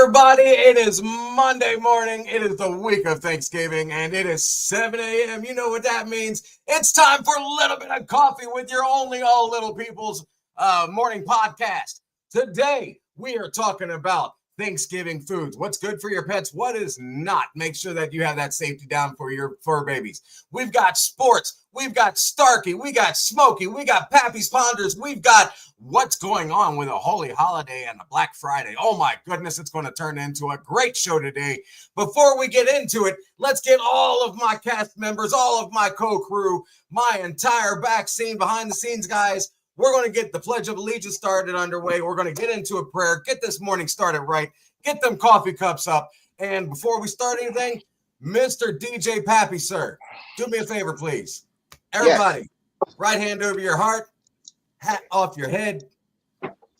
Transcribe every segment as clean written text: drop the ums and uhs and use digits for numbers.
everybody? It is Monday morning. It is the week of Thanksgiving, and it is 7 a.m. You know what that means. It's time for a little bit of coffee with your only all little people's morning podcast. Today, we are talking about Thanksgiving foods. What's good for your pets? What is not? Make sure that you have that safety down for your fur babies. We've got sports. We've got Starkey. We got Smokey. We got Pappy's Ponders. We've got what's going on with a holy holiday and a Black Friday. Oh my goodness, it's going to turn into a great show today. Before we get into it, let's get all of my cast members, all of my co-crew, my entire back scene, behind the scenes guys. We're going to get the Pledge of Allegiance started underway. We're going to get into a prayer, get this morning started right, get them coffee cups up. And before we start anything, Mr. DJ Pappy, sir, do me a favor, please. Everybody, yes. Right hand over your heart, hat off your head.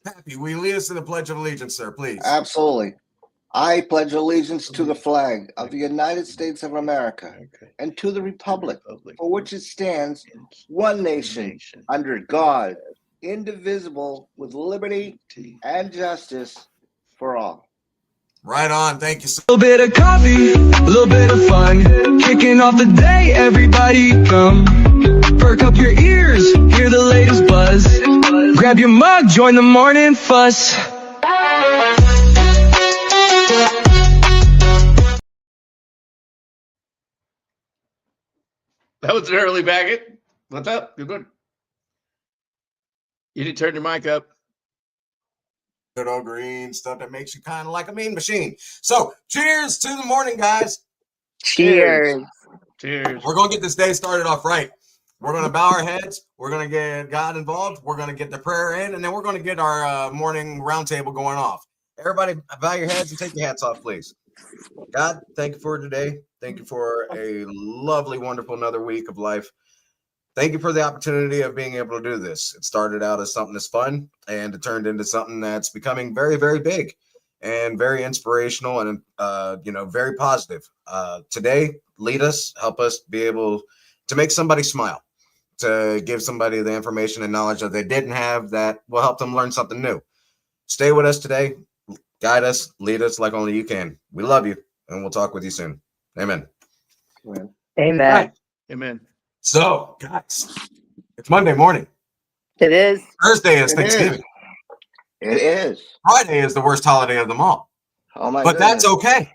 Pappy, will you lead us to the Pledge of Allegiance, sir, please? Absolutely. I pledge allegiance to the flag of the United States of America and to the republic for which it stands, one nation, under God, indivisible, with liberty and justice for all. Right on. Thank you, sir. A little bit of coffee, a little bit of fun, kicking off the day, everybody come. Perk up your ears, hear the latest buzz. Grab your mug, join the morning fuss. That was an early Baggett. What's up? You're good. You didn't turn your mic up. Good old green stuff that makes you kind of like a mean machine. So, cheers to the morning, guys. Cheers. Cheers. We're going to get this day started off right. We're going to bow our heads. We're going to get God involved. We're going to get the prayer in, and then we're going to get our morning roundtable going off. Everybody, bow your heads and take your hats off, please. God, thank you for today. Thank you for a lovely, wonderful another week of life. Thank you for the opportunity of being able to do this. It started out as something that's fun, and it turned into something that's becoming very, very big and very inspirational and, very positive. Today, lead us, help us be able to make somebody smile, to give somebody the information and knowledge that they didn't have that will help them learn something new. Stay with us today. Guide us, lead us like only you can. We love you, and we'll talk with you soon. Amen. Amen. Right. Amen. So, guys, it's Monday morning. It is. Thursday is Thanksgiving. It is. Friday is the worst holiday of them all. Oh my But goodness. that's okay.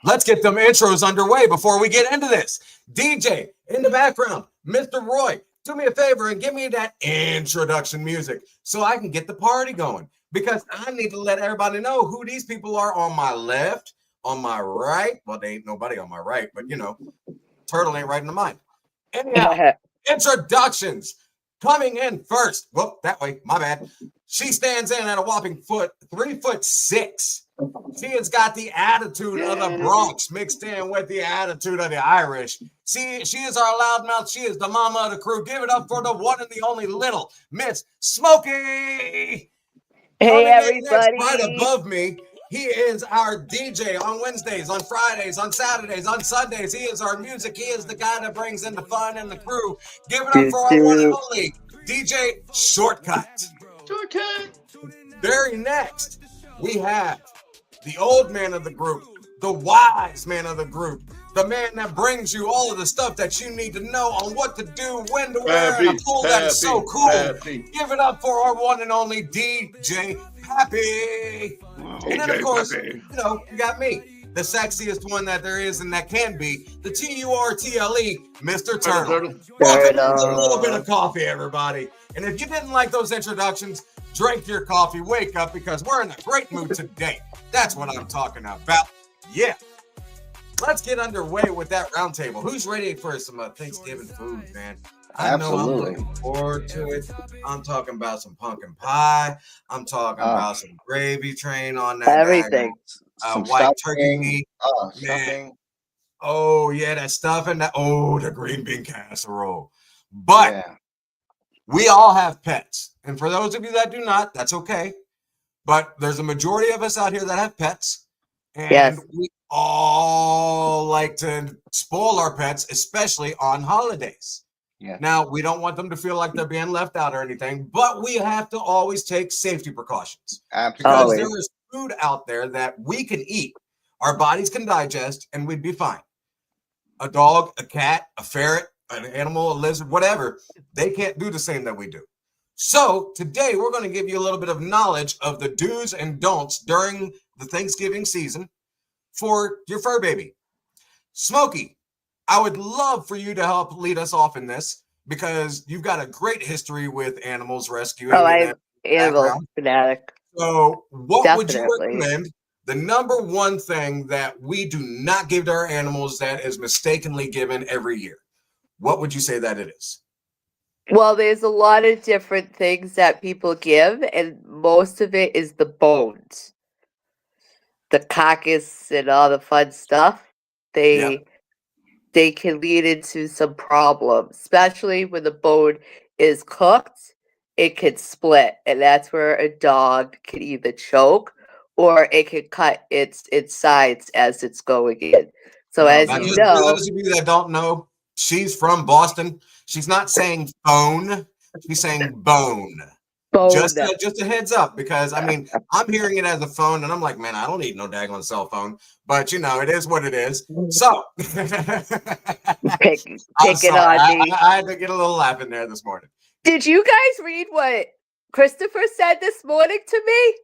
Let's get them intros underway before we get into this. DJ, in the background, Mr. Roy, do me a favor and give me that introduction music so I can get the party going. Because I need to let everybody know who these people are on my left, on my right. Well, there ain't nobody on my right, but turtle ain't right in the mind. Anyhow, introductions. Coming in first. Whoop, that way. My bad. She stands in at a whopping 3'6". She has got the attitude of the Bronx mixed in with the attitude of the Irish. She is our loudmouth. She is the mama of the crew. Give it up for the one and the only little Miss Smokey. Hey, everybody. Right above me, he is our DJ on Wednesdays, on Fridays, on Saturdays, on Sundays. He is our music. He is the guy that brings in the fun and the crew. Give it up for our one and only DJ Shortcut. Shortcut. Very next, we have the old man of the group, the wise man of the group, the man that brings you all of the stuff that you need to know on what to do, when to wear, and a tool that is so cool. Give it up for our one and only DJ Pappy. And then, of course, you got me, the sexiest one that there is and that can be, the Turtle, Mr. Turtle. Welcome to a little bit of coffee, everybody. And if you didn't like those introductions, drink your coffee, wake up, because we're in a great mood today. That's what I'm talking about. Yeah. Let's get underway with that roundtable. Who's ready for some Thanksgiving food, man? I know I'm looking forward to it. I'm talking about some pumpkin pie. I'm talking about some gravy train on that. Everything. White turkey meat. Man. Oh, yeah, that stuffing. The green bean casserole. But we all have pets. And for those of you that do not, that's okay. But there's a majority of us out here that have pets. And we all like to spoil our pets, especially on holidays. Yeah. Now, we don't want them to feel like they're being left out or anything, but we have to always take safety precautions. Absolutely. Because there is food out there that we can eat, our bodies can digest, and we'd be fine. A dog, a cat, a ferret, an animal, a lizard, whatever, they can't do the same that we do. So today we're going to give you a little bit of knowledge of the do's and don'ts during the Thanksgiving season for your fur baby. Smokey, I would love for you to help lead us off in this because you've got a great history with animals rescuing. Oh, and I'm animal fanatic. So what would you Definitely. recommend? The number one thing that we do not give to our animals that is mistakenly given every year. What would you say that it is? Well, there's a lot of different things that people give, and most of it is the bones, the carcass, and all the fun stuff. Yep. They can lead into some problems, especially when the bone is cooked. It can split, and that's where a dog can either choke or it can cut its sides as it's going in. So, as Now, you just for know, those of you that don't know, she's from Boston. She's not saying phone; she's saying bone. bone. Just a heads up, because I mean, I'm hearing it as a phone, and I'm like, man, I don't need no daggone cell phone. But you know, it is what it is. So, Pick I'm it sorry. on me. I had to get a little laugh in there this morning. Did you guys read what Christopher said this morning to me?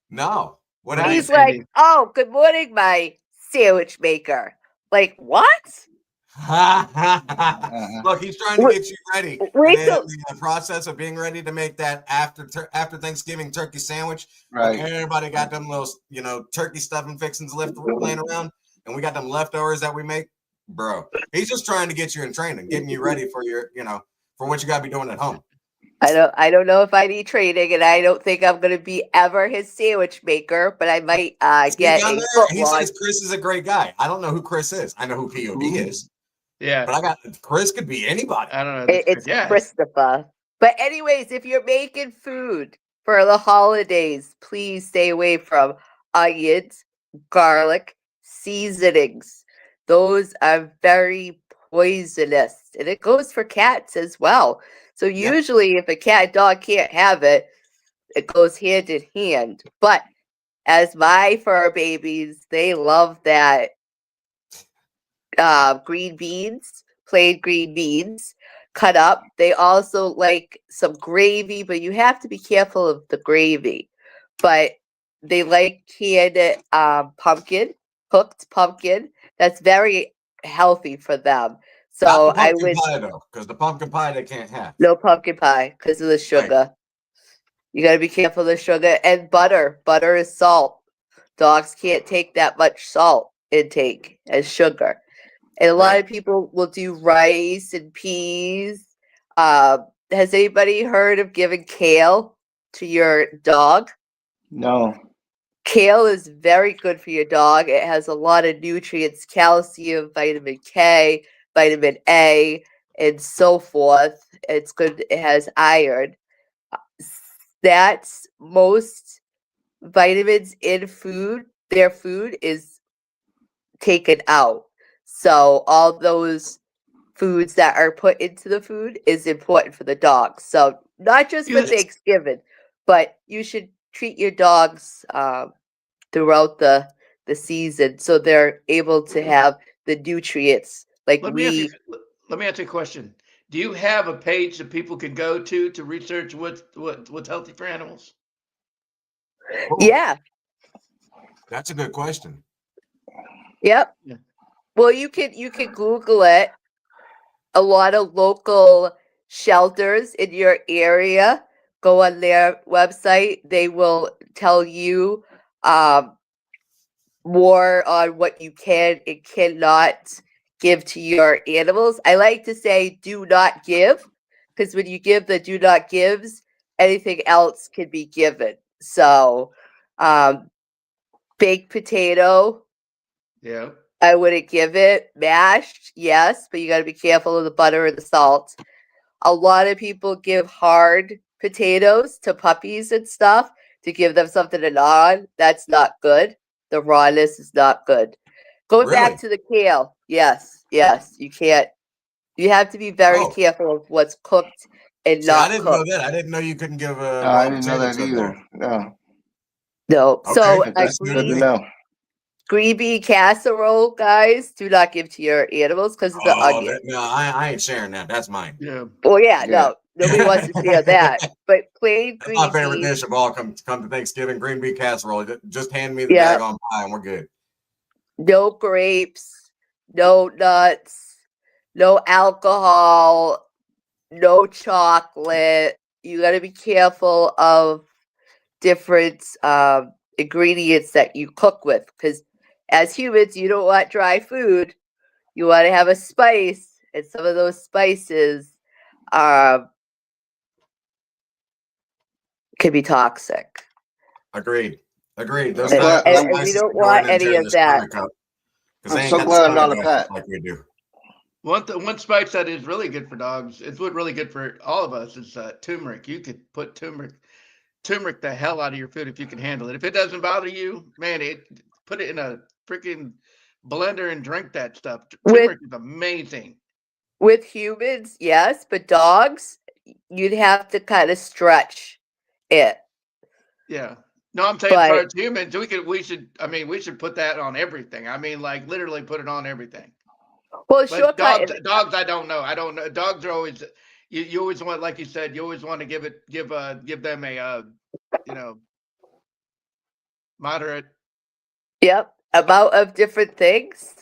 No, what Right. He's happened? like, "Oh, good morning, my sandwich maker." Like, what? Look, he's trying to Wait- get you ready, and Wait in till the process of being ready to make that after Thanksgiving turkey sandwich. Right. When everybody got them little, turkey stuffing fixings left laying around, and we got them leftovers that we make, bro. He's just trying to get you in training, getting you ready for your, for what you got to be doing at home. I don't know if I need training, and I don't think I'm gonna be ever his sandwich maker, but I might See, get down a there, foot he long. says Chris is a great guy. I don't know who Chris is. I know who P.O.D. is, Yeah. but Chris could be anybody. I don't know. It's Yeah. Christopher. But anyways, if you're making food for the holidays, please stay away from onions, garlic, seasonings. Those are very poisonous, and it goes for cats as well. So Yep. usually, if a cat dog can't have it, it goes hand in hand. But as my fur babies, they love that green beans, plain green beans, cut up. They also like some gravy, but you have to be careful of the gravy. But they like canned pumpkin, cooked pumpkin. That's very healthy for them. Not So the I pumpkin would pie though, because the pumpkin pie they can't have. no pumpkin pie because of the sugar. You got to be careful of the sugar and butter. Butter is salt. Dogs can't take that much salt intake as sugar. And a lot Right. of people will do rice and peas. Has anybody heard of giving kale to your dog? No. Kale is very good for your dog. It has a lot of nutrients, calcium, vitamin K, vitamin A, and so forth. It's good. It has iron. That's most vitamins in food. Their food is taken out. So all those foods that are put into the food is important for the dog. So not just for Yeah. Thanksgiving, but you should treat your dogs throughout the season so they're able to have the nutrients like Let me ask you a question. Do you have a page that people can go to research what's healthy for animals? Oh, Yeah. that's a good question. Yep. Yeah. Well, you can Google it. A lot of local shelters in your area, go on their website. They will tell you more on what you can and cannot give to your animals. I like to say do not give, because when you give the do not gives, anything else can be given. So baked potato, Yeah. I wouldn't give it. Mashed, yes, but you got to be careful of the butter and the salt. A lot of people give hard potatoes to puppies and stuff to give them something to gnaw on. That's not good. The rawness is not good. Going Really? back to the kale, yes, you can't. You have to be very Oh. careful of what's cooked and See, I not didn't know cooked. that. I didn't know you couldn't give No, I raw didn't know potatoes that to a dog. either. No. No. Okay, So that's a good to Good to me. know. green bean casserole, guys, do not give to your animals because of the Oh, onion. no, I ain't sharing that. That's mine. Yeah. Well, yeah, Yeah. no, nobody wants to share that. But plain That's my green favorite beans, dish of all. Come to Thanksgiving, green bean casserole. Just hand me the yeah, daggone pie, and we're good. no grapes, no nuts, no alcohol, no chocolate. You got to be careful of different ingredients that you cook with because as humans, you don't want dry food. You want to have a spice, and some of those spices can be toxic. Agreed. Those I'm And, glad. and, I'm, and we spices don't can go in want and any tear of your that. stomach up because I'm they ain't so got the glad I'm not a stomach pet. acid like we do. One spice that is really good for dogs. It's what really good for all of us is turmeric. You could put turmeric the hell out of your food if you can handle it. If it doesn't bother you, man, put it in a freaking blender and drink that stuff. With Turmeric is amazing. with humans, yes, but dogs, you'd have to kind of stretch it. Yeah. No, I'm saying But for us humans, we should put that on everything. I mean, like literally put it on everything. well, But shortcut. dogs, I don't know. I don't know. Dogs are always, you always want, like you said, you always want to give them a, you know, moderate. Yep, amount of different things.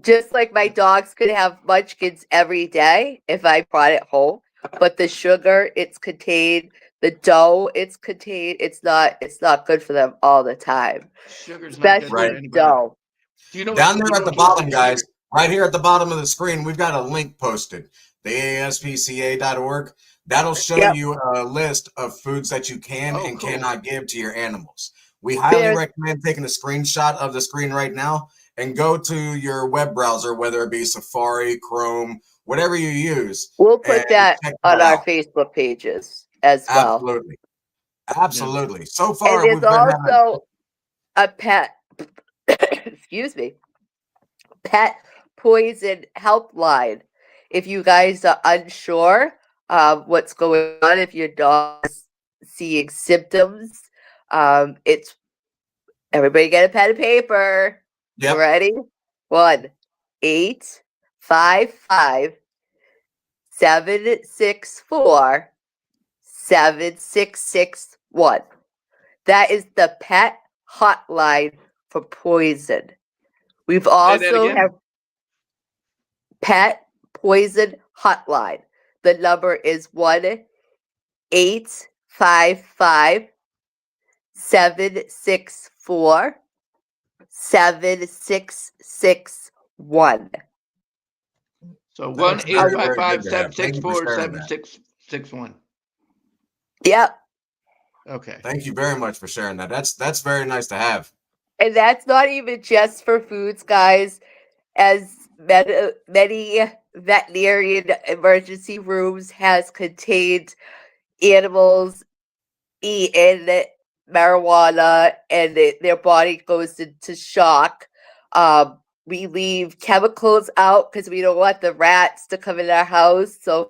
Just like my dogs could have munchkins every day if I brought it home, but the sugar it's contained, the dough it's contained, it's not good for them all the time, Sugar's not good for Right. especially anybody. dough. Do you know Down what, there you at know the what's worse bottom, than guys, sugar? right here at the bottom of the screen, we've got a link posted, the ASPCA.org. That'll show Yep, you a list of foods that you can Oh, and cool. cannot give to your animals. We highly there's recommend taking a screenshot of the screen right now and go to your web browser, whether it be Safari, Chrome, whatever you use, we'll and put that check on that our out. Facebook pages as well. Absolutely. Yeah. Absolutely. So And far, there's we've been having also a pet excuse me, pet poison helpline. If you guys are unsure what's going on, if your dog is seeing symptoms, it's everybody get a pen and paper. You yep. ready? 1-855-764-7661. That is the pet hotline for poison. We've Say that also have again. pet poison hotline. The number is 1-855-764-7661. So one That's eight very, Um, five very five good to seven have. Thank six you for four sharing seven that. six six one. yep. Okay. Thank you very much for sharing that. That's very nice to have. And that's not even just for foods, guys. As many veterinarian emergency rooms has contained animals eating marijuana and their body goes into shock. We leave chemicals out because we don't want the rats to come in our house, so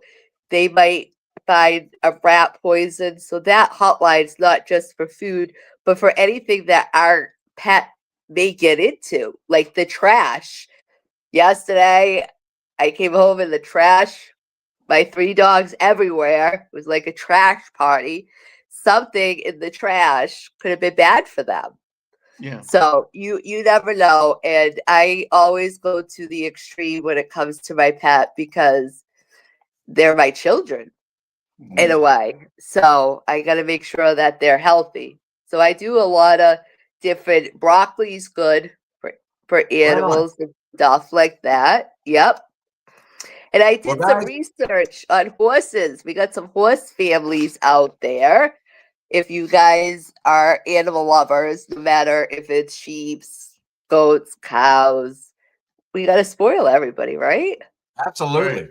they might find a rat poison. So that hotline's not just for food, but for anything that our pet may get into, like the trash. Yesterday, I came home and the trash, my 3 dogs everywhere. It was like a trash party. Something in the trash could have been bad for them. Yeah. So you never know. And I always go to the extreme when it comes to my pet because they're my children in a way. So I got to make sure that they're healthy. So I do a lot of different broccoli's good for Right on. animals and stuff like that. Yep. And I Well, did some guys, research on horses. We got some horse families out there. If you guys are animal lovers, no matter if it's sheep, goats, cows, we got to spoil everybody, right? absolutely. Right.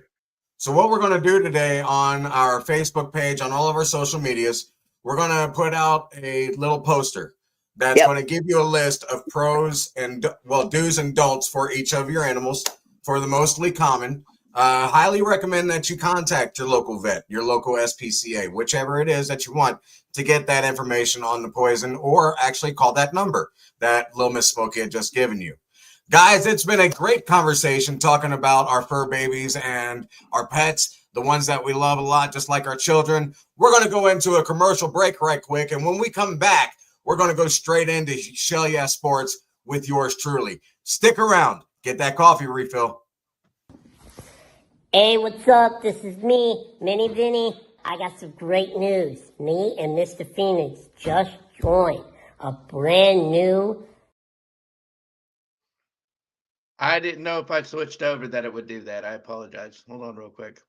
So what we're going to do today on our Facebook page, on all of our social medias, we're going to put out a little poster that's Yep. going to give you a list of pros and do's and don'ts for each of your animals for the mostly common. highly recommend that you contact your local vet, your local SPCA, whichever it is that you want to get that information on the poison, or actually call that number that Little Miss Smokey had just given you. Guys, it's been a great conversation talking about our fur babies and our pets, the ones that we love a lot, just like our children. We're going to go into a commercial break right quick, and when we come back, we're going to go straight into Shell Yeah Sports with yours truly. Stick around. Get that coffee refill. Hey, what's up? This is me, Mini Vinny. I got some great news. Me and Mr. Phoenix just joined a brand new... I didn't know if I switched over that it would do that. I apologize. Hold on real quick.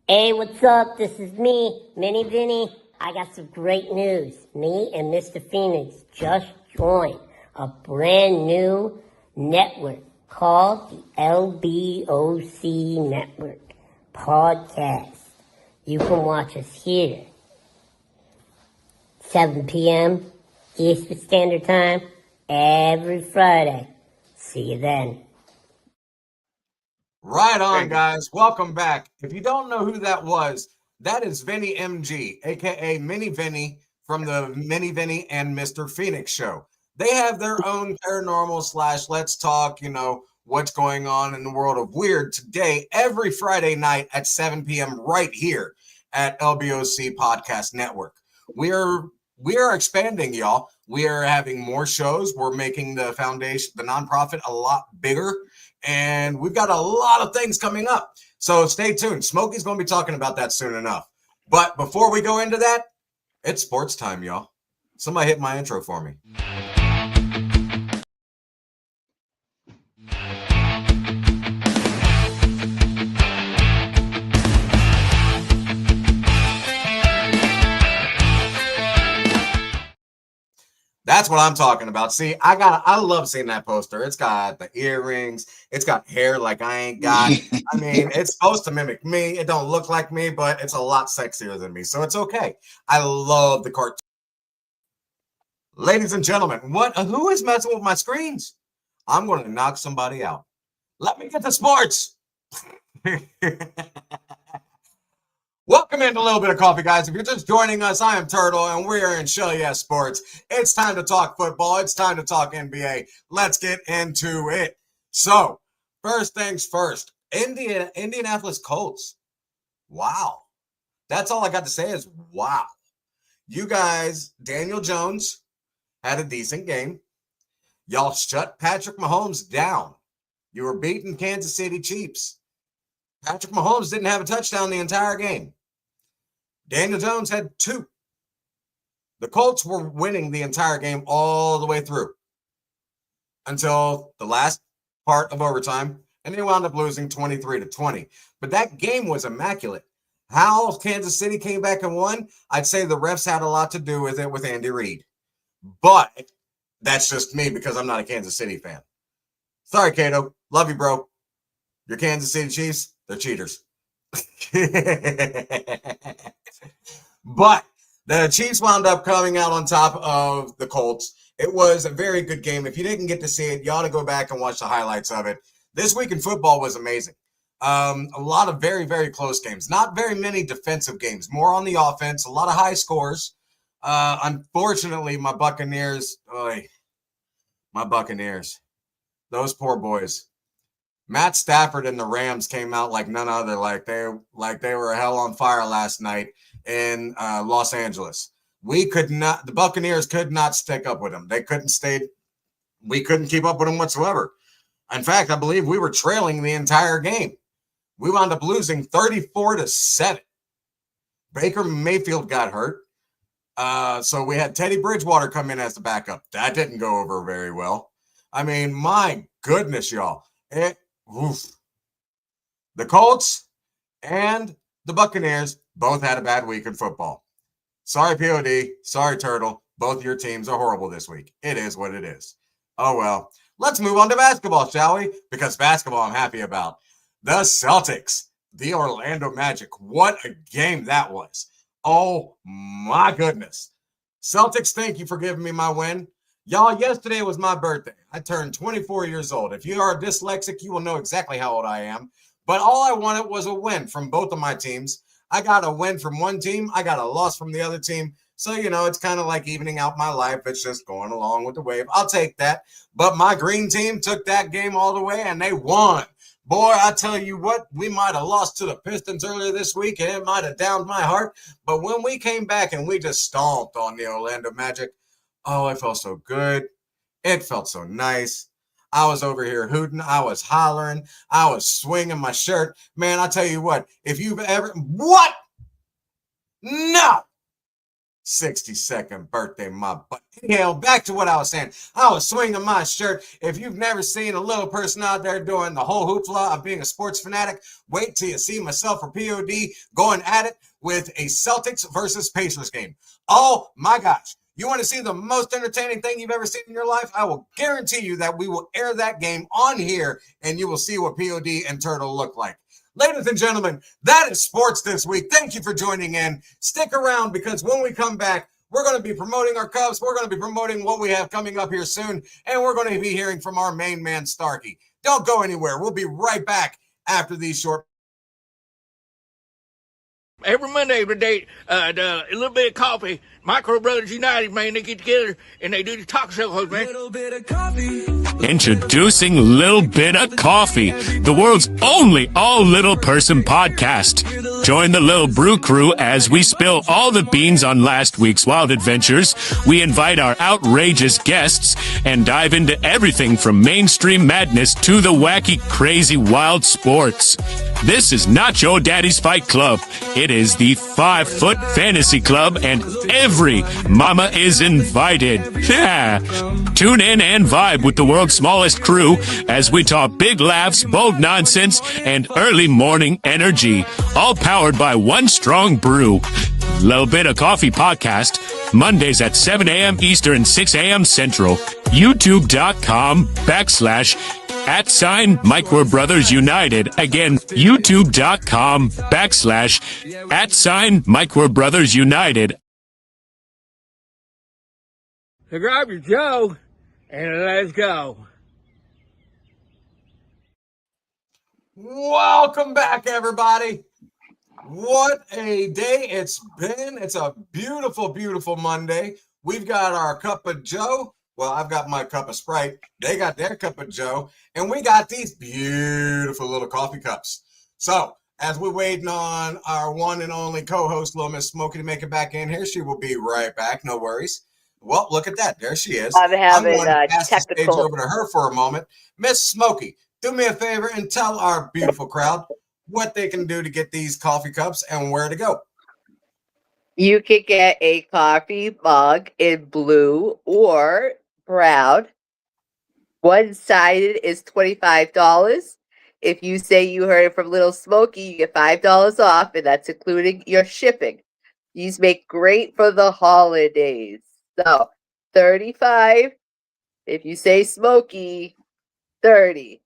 Hey, what's up? This is me, Mini Vinny. I got some great news. Me and Mr. Phoenix just joined a brand new network called the LBOC Network Podcast. You can watch us here, 7 p.m. Eastern Standard Time, every Friday. See you then. Right on, guys. Welcome back. If you don't know who that was, that is Vinny MG, aka Mini Vinny from the Mini Vinny and Mr. Phoenix show. They have their own paranormal / let's talk, what's going on in the world of weird today, every Friday night at 7 p.m. right here at LBOC Podcast Network. We are expanding, y'all. We are having more shows. We're making the foundation, the nonprofit, a lot bigger. And we've got a lot of things coming up. So stay tuned. Smokey's going to be talking about that soon enough. But before we go into that, it's sports time, y'all. Somebody hit my intro for me. That's what I'm talking about. See, I love seeing that poster. It's got the earrings. It's got hair like I ain't got. I mean, it's supposed to mimic me. It don't look like me, but it's a lot sexier than me. So it's okay. I love the cartoon. Ladies and gentlemen, who is messing with my screens? I'm going to knock somebody out. Let me get to sports. Welcome into a little bit of coffee, guys. If you're just joining us, I am Turtle, and we're in Shell Yeah Sports. It's time to talk football. It's time to talk NBA. Let's get into it. So, first things first, Indianapolis Colts. Wow. That's all I got to say is wow. You guys, Daniel Jones had a decent game. Y'all shut Patrick Mahomes down. You were beating Kansas City Chiefs. Patrick Mahomes didn't have a touchdown the entire game. Daniel Jones had 2. The Colts were winning the entire game all the way through until the last part of overtime, and they wound up losing 23-20. But that game was immaculate. How Kansas City came back and won, I'd say the refs had a lot to do with it with Andy Reid. But that's just me because I'm not a Kansas City fan. Sorry, Cato. Love you, bro. Your Kansas City Chiefs, they're cheaters. But the Chiefs wound up coming out on top of the Colts. It was a very good game. If you didn't get to see it, you ought to go back and watch the highlights of it. This week in football was amazing. A lot of very, very close games. Not very many defensive games. More on the offense. A lot of high scores. Unfortunately, my Buccaneers, those poor boys. Matt Stafford and the Rams came out like none other, like they were hell on fire last night in Los Angeles. The Buccaneers could not stick up with them. We couldn't keep up with them whatsoever. In fact, I believe we were trailing the entire game. We wound up losing 34-7. Baker Mayfield got hurt. So we had Teddy Bridgewater come in as the backup. That didn't go over very well. I mean, my goodness, y'all. The Colts and the Buccaneers both had a bad week in football. Sorry, P.O.D. Sorry, Turtle. Both your teams are horrible this week. It is what it is. Oh, well. Let's move on to basketball, shall we? Because basketball I'm happy about. The Celtics, the Orlando Magic. What a game that was. Oh, my goodness. Celtics, thank you for giving me my win. Y'all, yesterday was my birthday. I turned 24 years old. If you are dyslexic, you will know exactly how old I am. But all I wanted was a win from both of my teams. I got a win from one team. I got a loss from the other team. So, it's kind of like evening out my life. It's just going along with the wave. I'll take that. But my green team took that game all the way, and they won. Boy, I tell you what, we might have lost to the Pistons earlier this week, and it might have downed my heart. But when we came back and we just stomped on the Orlando Magic, oh, it felt so good. It felt so nice. I was over here hooting. I was hollering. I was swinging my shirt. Man, I tell you what, if you've ever... What? No! 62nd birthday, my butt. Anyhow, back to what I was saying. I was swinging my shirt. If you've never seen a little person out there doing the whole hoopla of being a sports fanatic, wait till you see myself or P.O.D. going at it with a Celtics versus Pacers game. Oh my gosh. You want to see the most entertaining thing you've ever seen in your life? I will guarantee you that we will air that game on here and you will see what P.O.D. and Turtle look like. Ladies and gentlemen, that is sports this week. Thank you for joining in. Stick around because when we come back, we're going to be promoting our Cubs. We're going to be promoting what we have coming up here soon. And we're going to be hearing from our main man, Starkey. Don't go anywhere. We'll be right back after these short. Every Monday, every day, a little bit of coffee. Micro Brothers United, man, they get together and they do the talk shows, man. Little bit of coffee. Introducing Little Bit of Coffee, the world's only all-little person podcast. Join the Little Brew Crew as we spill all the beans on last week's wild adventures. We invite our outrageous guests and dive into everything from mainstream madness to the wacky, crazy, wild sports. This is not your daddy's fight club. It is the 5-Foot Fantasy Club, and every mama is invited. Yeah. Tune in and vibe with the world's smallest crew as we talk big laughs, bold nonsense, and early morning energy. All powered by one strong brew. Little Bit of Coffee podcast, Mondays at 7 a.m. Eastern, 6 a.m. Central. YouTube.com/@Micro Brothers United. Again, YouTube.com/@Micro Brothers United. So grab your Joe and let's go. Welcome back, everybody. What a day it's been. It's a beautiful, beautiful Monday. We've got our cup of Joe. Well, I've got my cup of Sprite. They got their cup of Joe. And we got these beautiful little coffee cups. So, as we're waiting on our one and only co-host, Little Miss Smokey, to make it back in here, she will be right back. No worries. Well, look at that. There she is. I'm having going to pass the stage technical. over to her for a moment. Miss Smokey, do me a favor and tell our beautiful crowd what they can do to get these coffee cups and where to go. You could get a coffee mug in blue or brown. One-sided is $25. If you say you heard it from Little Smokey, you get $5 off, and that's including your shipping. These make great for the holidays. So, $35. If you say Smokey, $30.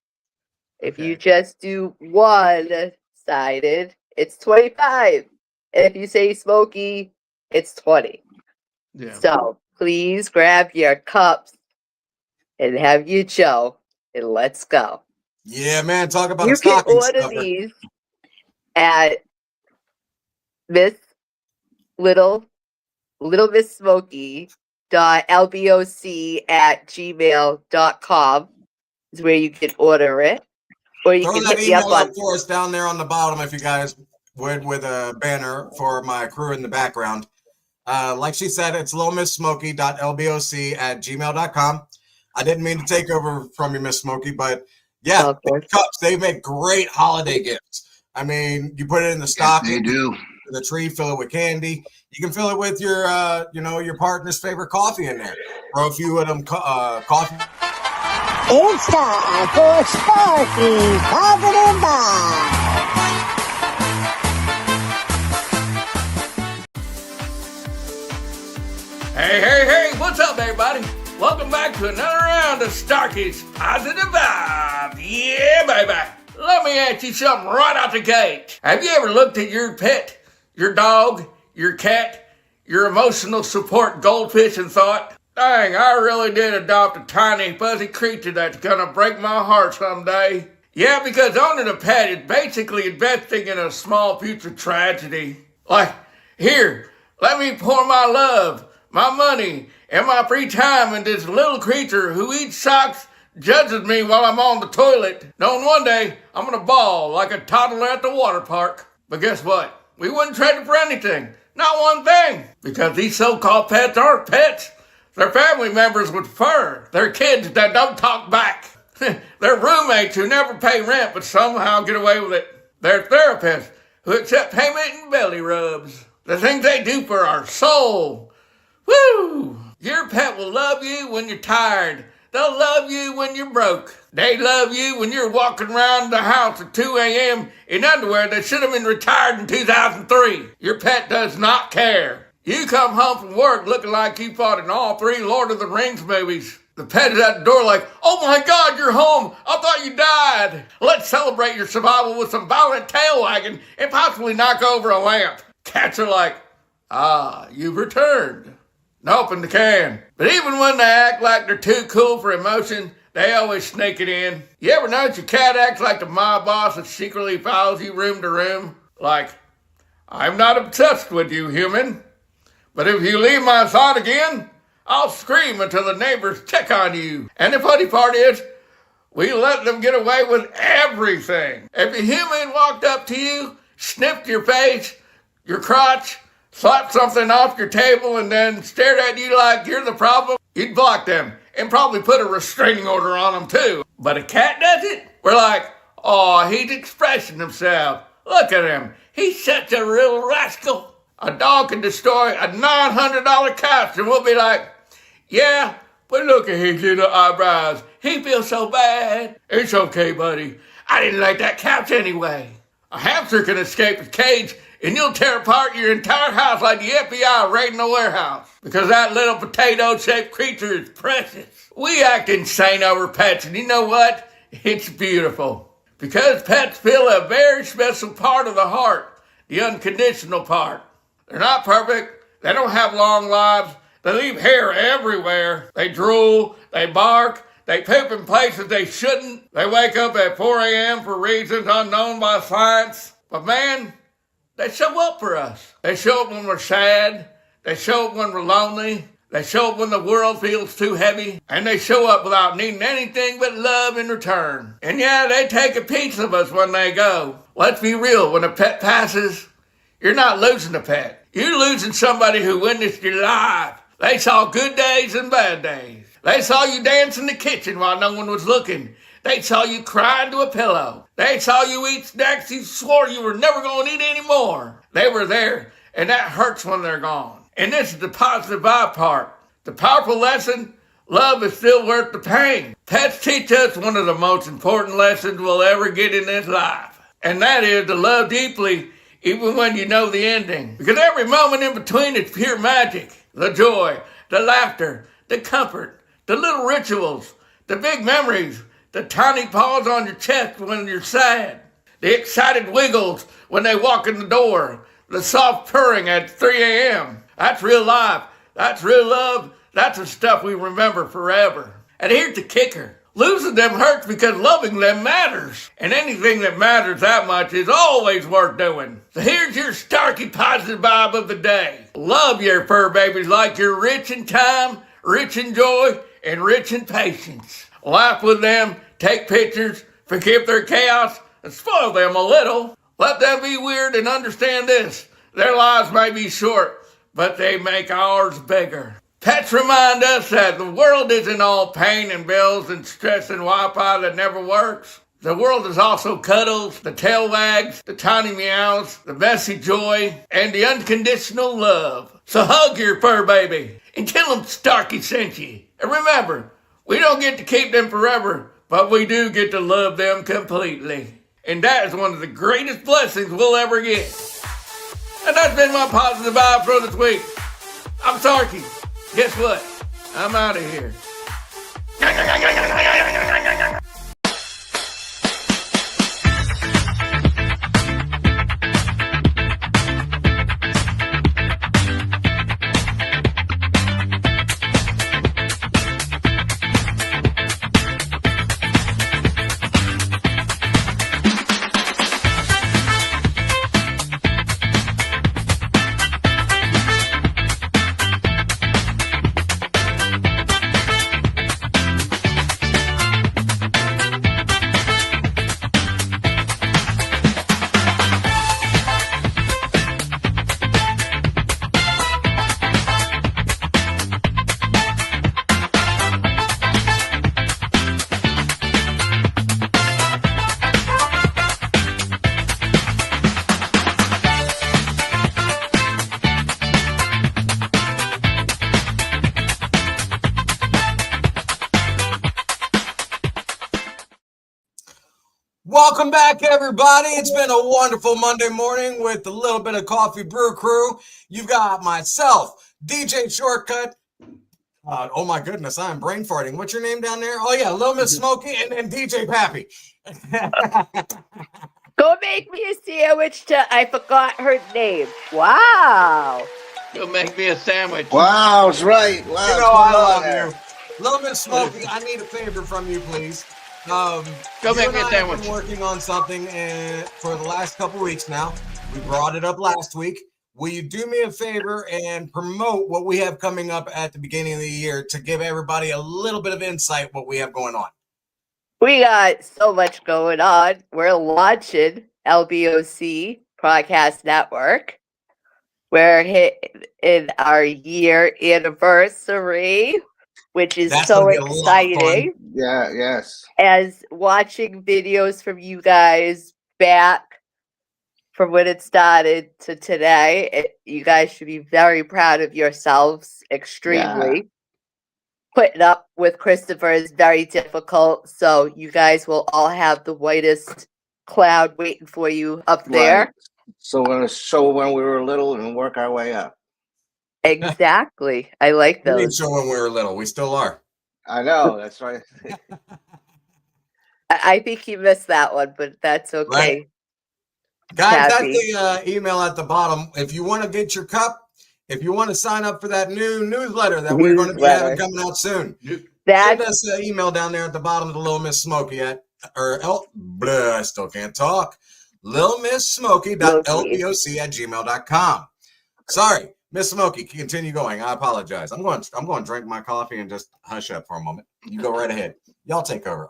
If you just do one-sided, it's $25. And if you say Smokey, it's $20. Yeah. So please grab your cups and have your Joe, and let's go. Yeah, man, talk about You a can stocking order stuffer. these at Miss Little Miss Smokey .lboc@gmail.com is where you can order it. Or you Throw can that hit me up email on up for us down there on the bottom if you guys would, with a banner for my crew in the background. Like she said, it's lowmisssmokey.lboc@gmail.com. I didn't mean to take over from you, Miss Smokey, but yeah, Okay. cups, they make great holiday gifts. I mean, you put it in the Yes, stocking, they do. the tree, fill it with candy. You can fill it with your, your partner's favorite coffee in there. Throw a few of them coffee. It's time for Sparky's Positive Vibe. Hey, what's up, everybody? Welcome back to another round of Starkey's Positive Vibe. Yeah, baby. Let me ask you something right out the gate. Have you ever looked at your pet, your dog, your cat, your emotional support goldfish and thought, dang, I really did adopt a tiny fuzzy creature that's gonna break my heart someday. Yeah, because owning a pet is basically investing in a small future tragedy. Like, here, let me pour my love, my money, and my free time into this little creature who eats socks, judges me while I'm on the toilet, knowing one day I'm gonna bawl like a toddler at the water park. But guess what? We wouldn't trade it for anything. Not one thing. Because these so-called pets aren't pets. They're family members with fur. They're kids that don't talk back. They're roommates who never pay rent but somehow get away with it. They're therapists who accept payment in belly rubs. The things they do for our soul. Woo! Your pet will love you when you're tired. They'll love you when you're broke. They love you when you're walking around the house at 2 a.m. in underwear that should have been retired in 2003. Your pet does not care. You come home from work looking like you fought in all 3 Lord of the Rings movies. The pet is at the door like, oh my God, you're home. I thought you died. Let's celebrate your survival with some violent tail wagging and possibly knock over a lamp. Cats are like, you've returned. And open the can. But even when they act like they're too cool for emotion, they always sneak it in. You ever notice your cat acts like the mob boss that secretly follows you room to room? Like, I'm not obsessed with you, human. But if you leave my side again, I'll scream until the neighbors check on you. And the funny part is, we let them get away with everything. If a human walked up to you, sniffed your face, your crotch, slapped something off your table, and then stared at you like you're the problem, you'd block them and probably put a restraining order on them too. But a cat does it? We're like, oh, he's expressing himself. Look at him. He's such a real rascal. A dog can destroy a $900 couch and we'll be like, yeah, but look at his little eyebrows. He feels so bad. It's okay, buddy. I didn't like that couch anyway. A hamster can escape his cage and you'll tear apart your entire house like the FBI raiding a warehouse. Because that little potato-shaped creature is precious. We act insane over pets, and you know what? It's beautiful. Because pets feel a very special part of the heart, the unconditional part. They're not perfect. They don't have long lives. They leave hair everywhere. They drool. They bark. They poop in places they shouldn't. They wake up at 4 a.m. for reasons unknown by science. But man, they show up for us. They show up when we're sad. They show up when we're lonely. They show up when the world feels too heavy. And they show up without needing anything but love in return. And yeah, they take a piece of us when they go. Let's be real. When a pet passes, you're not losing a pet. You're losing somebody who witnessed your life. They saw good days and bad days. They saw you dance in the kitchen while no one was looking. They saw you cry into a pillow. They saw you eat snacks you swore you were never going to eat anymore. They were there, and that hurts when they're gone. And this is the positive vibe part. The powerful lesson, love is still worth the pain. Pets teach us one of the most important lessons we'll ever get in this life. And that is to love deeply even when you know the ending. Because every moment in between is pure magic. The joy, the laughter, the comfort, the little rituals, the big memories, the tiny paws on your chest when you're sad, the excited wiggles when they walk in the door, the soft purring at 3 a.m. That's real life. That's real love. That's the stuff we remember forever. And here's the kicker. Losing them hurts because loving them matters. And anything that matters that much is always worth doing. So here's your Starkey positive vibe of the day. Love your fur babies like you're rich in time, rich in joy, and rich in patience. Laugh with them, take pictures, forgive their chaos, and spoil them a little. Let them be weird and understand this. Their lives may be short, but they make ours bigger. Pets remind us that the world isn't all pain and bills and stress and Wi-Fi that never works. The world is also cuddles, the tail wags, the tiny meows, the messy joy, and the unconditional love. So hug your fur baby and tell them Starkey sent you. And remember, we don't get to keep them forever, but we do get to love them completely. And that is one of the greatest blessings we'll ever get. And that's been my positive vibe for this week. I'm Starkey. Guess what? I'm out of here. Welcome back, everybody. It's been a wonderful Monday morning with a little bit of Coffee Brew Crew. You've got myself, DJ Shortcut. Oh my goodness, I'm brain farting. What's your name down there? Oh yeah, Little Miss Smokey and DJ Pappy. Go make me a sandwich I forgot her name. Wow. Go make me a sandwich. Wow, that's right. Wow, You what's know going I on love there? you. Little Miss Smokey, I need a favor from you, please. Go You make and me a I have sandwich. been working on something for the last couple weeks now. We brought it up last week. Will you do me a favor and promote what we have coming up at the beginning of the year to give everybody a little bit of insight what we have going on? We got so much going on. We're launching LBOC Podcast Network. We're in our year anniversary, which is That's so gonna be a lot of fun. exciting. Yeah, yes. As watching videos from you guys back from when it started to today, you guys should be very proud of yourselves, extremely. Putting up with Christopher is very difficult, so you guys will all have the whitest cloud waiting for you up there. Right. So we're going to show when we were little and work our way up. Exactly. I like We didn't those. show when we were little. We still are. I know, that's right. I think you missed that one, but that's okay. Right. Guys, that's Pappy. the email at the bottom. If you want to get your cup, if you want to sign up for that new newsletter that we're going to be having coming out soon, send us an email down there at the bottom of the Little Miss Smokey I still can't talk. LittleMissSmokey.lboc@gmail.com. Sorry, Miss Smokey, continue going. I apologize. I'm going to drink my coffee and just hush up for a moment. You go right ahead. Y'all take over.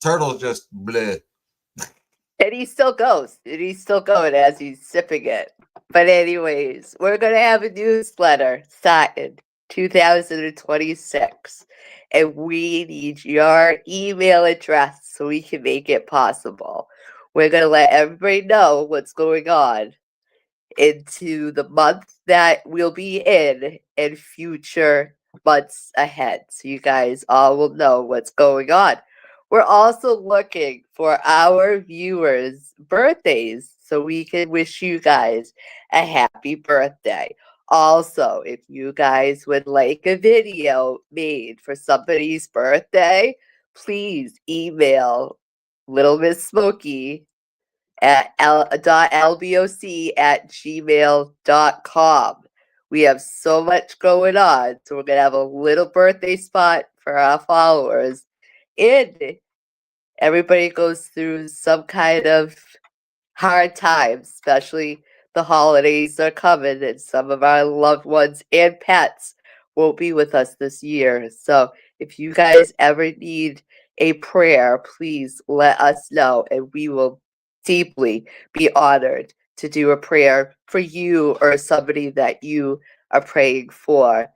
Turtle's just bleh. And he still goes. And he's still going as he's sipping it. But anyways, we're going to have a newsletter starting 2026. And we need your email address so we can make it possible. We're going to let everybody know what's going on into the month that we'll be in and future months ahead. So you guys all will know what's going on. We're also looking for our viewers' birthdays so we can wish you guys a happy birthday. Also, if you guys would like a video made for somebody's birthday, please email Little Miss Smokey at lboc@gmail.com. We have so much going on, so we're going to have a little birthday spot for our followers. And everybody goes through some kind of hard times, especially the holidays are coming, and some of our loved ones and pets won't be with us this year. So if you guys ever need a prayer, please let us know, and we will deeply be honored to do a prayer for you or somebody that you are praying for.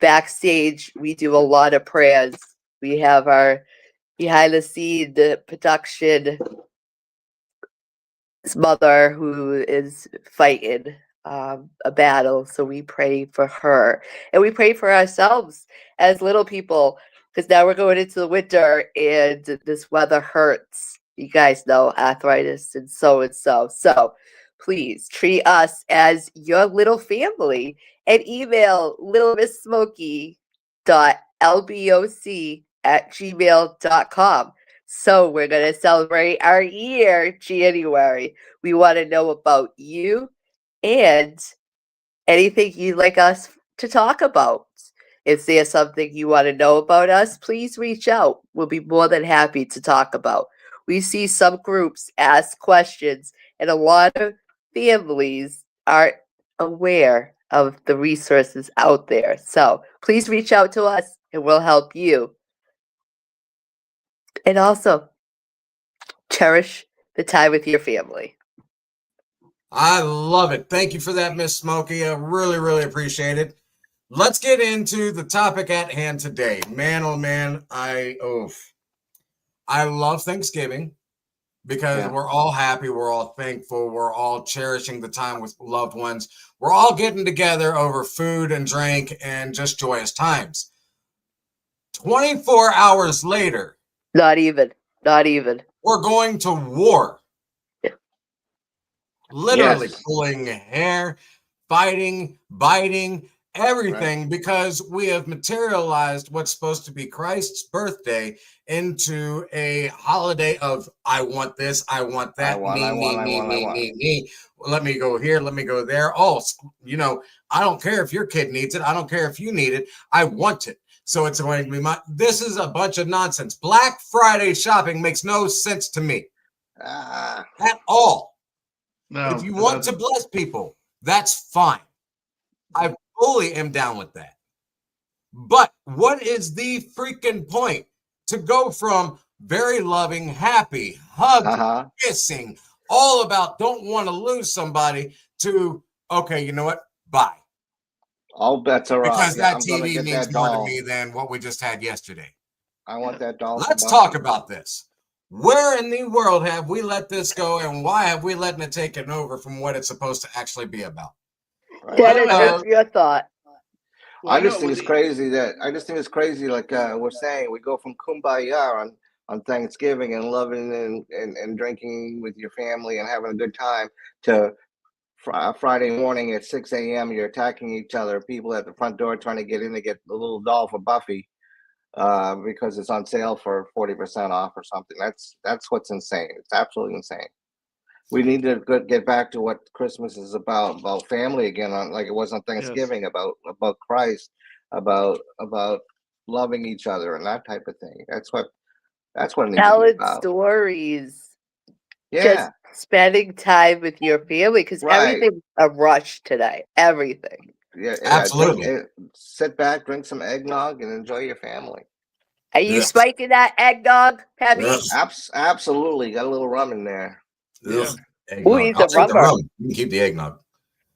Backstage, we do a lot of prayers. We have our behind the scene production mother who is fighting a battle, so we pray for her, and we pray for ourselves as little people, because now we're going into the winter and this weather hurts. You guys know arthritis and so. So please treat us as your little family and email littlemissmokey.lboc@gmail.com. So we're going to celebrate our year, January. We want to know about you and anything you'd like us to talk about. If there's something you want to know about us, please reach out. We'll be more than happy to talk about. We see some groups ask questions, and a lot of families aren't aware of the resources out there. So please reach out to us, and we'll help you. And also, cherish the time with your family. I love it. Thank you for that, Miss Smokey. I really, really appreciate it. Let's get into the topic at hand today. Man, oh man, I love Thanksgiving because we're all happy, we're all thankful, we're all cherishing the time with loved ones. We're all getting together over food and drink and just joyous times. 24 hours later. Not even. We're going to war. Literally Yes. pulling hair, fighting, biting, everything, because we have materialized what's supposed to be Christ's birthday into a holiday of I want this, I want that, me. Let me go here, let me go there. Oh, you know, I don't care if your kid needs it. I don't care if you need it. I want it. So it's going to be this is a bunch of nonsense. Black Friday shopping makes no sense to me at all. No, If you want to bless people, that's fine. I fully am down with that. But what is the freaking point to go from very loving, happy, hugging, kissing, all about don't want to lose somebody to, okay, you know what? Bye. All bets are off. Because Yeah, that I'm gonna TV get means that more to doll. me than what we just had yesterday. I want that doll. Let's talk about this. Where in the world have we let this go, and why have we letting it take it over from what it's supposed to actually be about? Dennis, what's your thought? I just think it's crazy like we're saying, we go from kumbaya on Thanksgiving and loving and drinking with your family and having a good time to Friday morning at 6 a.m. you're attacking each other, people at the front door trying to get in to get the little doll for Buffy because it's on sale for 40% off or something. That's what's insane. It's absolutely insane. We need to get back to what Christmas is about family again, like it was on Thanksgiving, Yes. about Christ, about loving each other and that type of thing. That's what it needs to be Telling about. stories. Yeah. Just spending time with your family, because Right. everything's a rush today. Everything. Yeah, Absolutely. Sit back, drink some eggnog, and enjoy your family. Are you Ugh. spiking that eggnog, Peppy? Ugh. Absolutely, got a little rum in there. Yeah. Ugh. Eggnog. he's I'll a take the rubber. rum. You can keep the eggnog.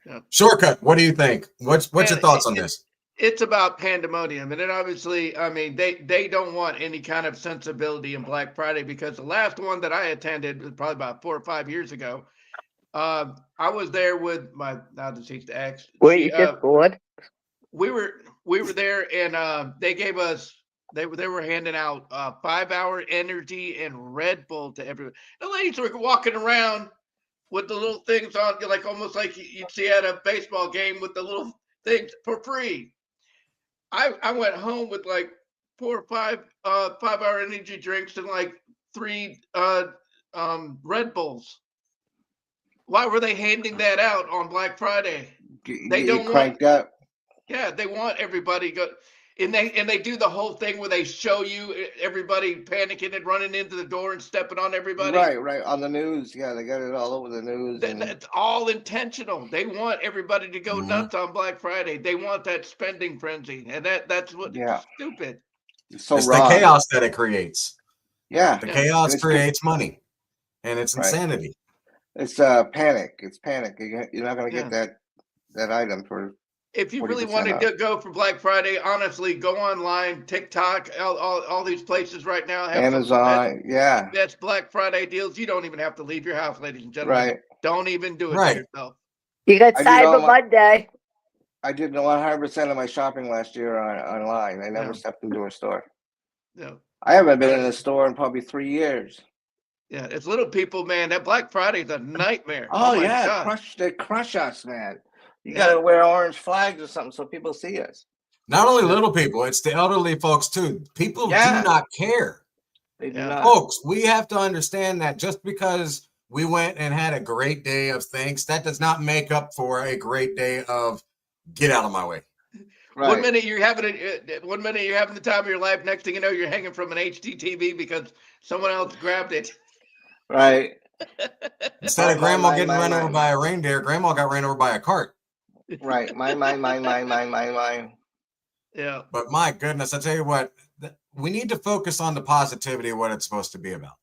Yeah. Shortcut, what do you think? What's your Man, thoughts on this? It's about pandemonium, and then obviously, I mean, they don't want any kind of sensibility in Black Friday, because the last one that I attended was probably about 4 or 5 years ago. I was there with my now deceased ex. Were you just bored? We were there, and they gave us they were handing out 5-hour energy and Red Bull to everyone. The ladies were walking around with the little things on, like almost like you'd see at a baseball game with the little things for free. I went home with like 4 or 5 5-hour energy drinks and like 3 Red Bulls. Why were they handing that out on Black Friday? They don't want. Cranked up. Yeah, they want everybody go, and they do the whole thing where they show you everybody panicking and running into the door and stepping on everybody. Right on the news. Yeah, they got it all over the news. That's all intentional. They want everybody to go nuts on Black Friday. They want that spending frenzy, and that's what. Yeah. Stupid. It's so It's wrong. the chaos that it creates. Yeah. The chaos creates money, and it's insanity. It's panic. It's panic. You're not going to get that item for. If you really want to go for Black Friday, honestly, go online, TikTok, all these places right now have Amazon. That's Black Friday deals. You don't even have to leave your house, ladies and gentlemen. Right. Don't even do it to yourself. You got Cyber Monday. I did 100% of my shopping last year online. I never stepped into a store. Yeah. I haven't been in a store in probably 3 years. Yeah, it's little people, man. That Black Friday is a nightmare. Oh my yeah, God. they crush us, man. You got to wear orange flags or something so people see us. Not only little people, it's the elderly folks too. People do not care. They do not. Folks, we have to understand that just because we went and had a great day of thanks, that does not make up for a great day of get out of my way. Right. One minute you're having the time of your life. Next thing you know, you're hanging from an HDTV because someone else grabbed it. Right. Instead of grandma getting run over by a reindeer, grandma got ran over by a cart. Right. Mine. Yeah. But my goodness, I tell you what, we need to focus on the positivity of what it's supposed to be about.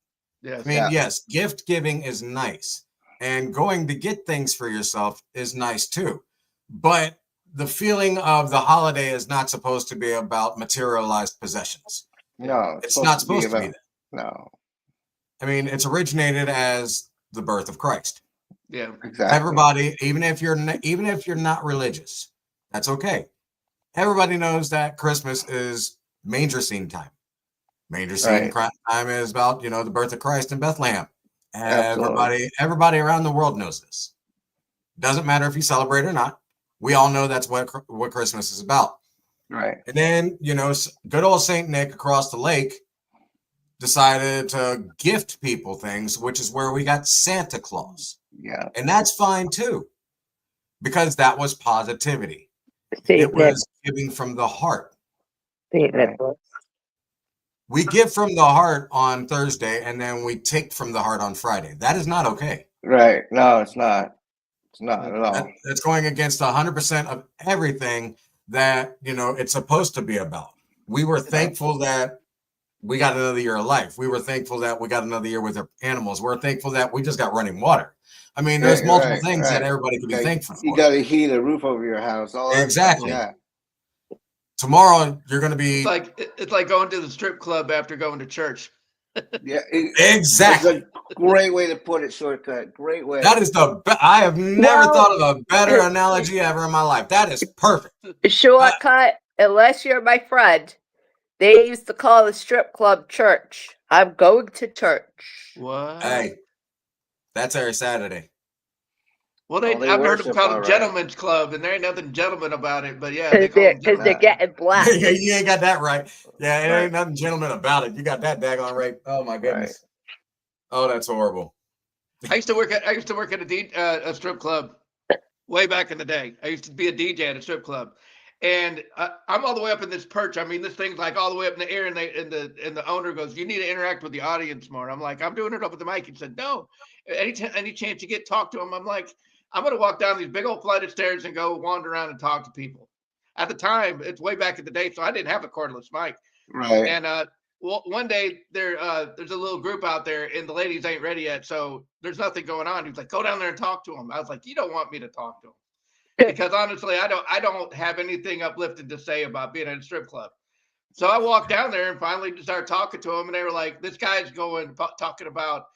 Yes. I mean, yes, gift giving is nice, and going to get things for yourself is nice too. But the feeling of the holiday is not supposed to be about materialized possessions. No, it's not supposed to be that. No. I mean, it's originated as the birth of Christ. Yeah, exactly. Everybody, even if you're not religious, that's okay. Everybody knows that Christmas is manger scene time. Major scene Right. time is about, the birth of Christ in Bethlehem. Absolutely. Everybody around the world knows this. Doesn't matter if you celebrate or not. We all know that's what Christmas is about. Right. And then, good old Saint Nick across the lake decided to gift people things, which is where we got Santa Claus. Yeah. And that's fine too, because that was positivity. Saint It was giving from the heart. Nicholas. We give from the heart on Thursday, and then we take from the heart on Friday. That is not okay. Right. No, it's not. It's not at all. That's going against 100% of everything that, it's supposed to be about. We were thankful that we got another year of life. We were thankful that we got another year with our animals. We're thankful that we just got running water. I mean, there's multiple things that everybody can be thankful for. You got to heat a roof over your house. All that exactly. Stuff, yeah. Tomorrow you're going to be. It's like going to the strip club after going to church. Yeah, exactly. It's a great way to put it, Shortcut. Great way. That is I have never thought of a better analogy ever in my life. That is perfect. Shortcut, unless you're my friend, they used to call the strip club church. I'm going to church. What? Hey, that's every Saturday. Well, I've heard them call it Gentleman's Club, and there ain't nothing gentleman about it. But yeah, because they're getting black. Yeah, you ain't got that right. Yeah, it ain't nothing gentleman about it. You got that daggone right. Oh my goodness. Right. Oh, that's horrible. I used to work at a strip club way back in the day. I used to be a DJ at a strip club, and I'm all the way up in this perch. I mean, this thing's like all the way up in the air, and the owner goes, "You need to interact with the audience more." I'm like, "I'm doing it over the mic." He said, "No, any chance you get talk to him." I'm like, I'm going to walk down these big old flight of stairs and go wander around and talk to people. At the time, it's way back in the day, so I didn't have a cordless mic. Right. And one day there's a little group out there, and the ladies ain't ready yet, so there's nothing going on. He was like, "Go down there and talk to them." I was like, "You don't want me to talk to them," because honestly, I don't have anything uplifted to say about being at a strip club. So I walked down there and finally started talking to them, and they were like, "This guy's talking about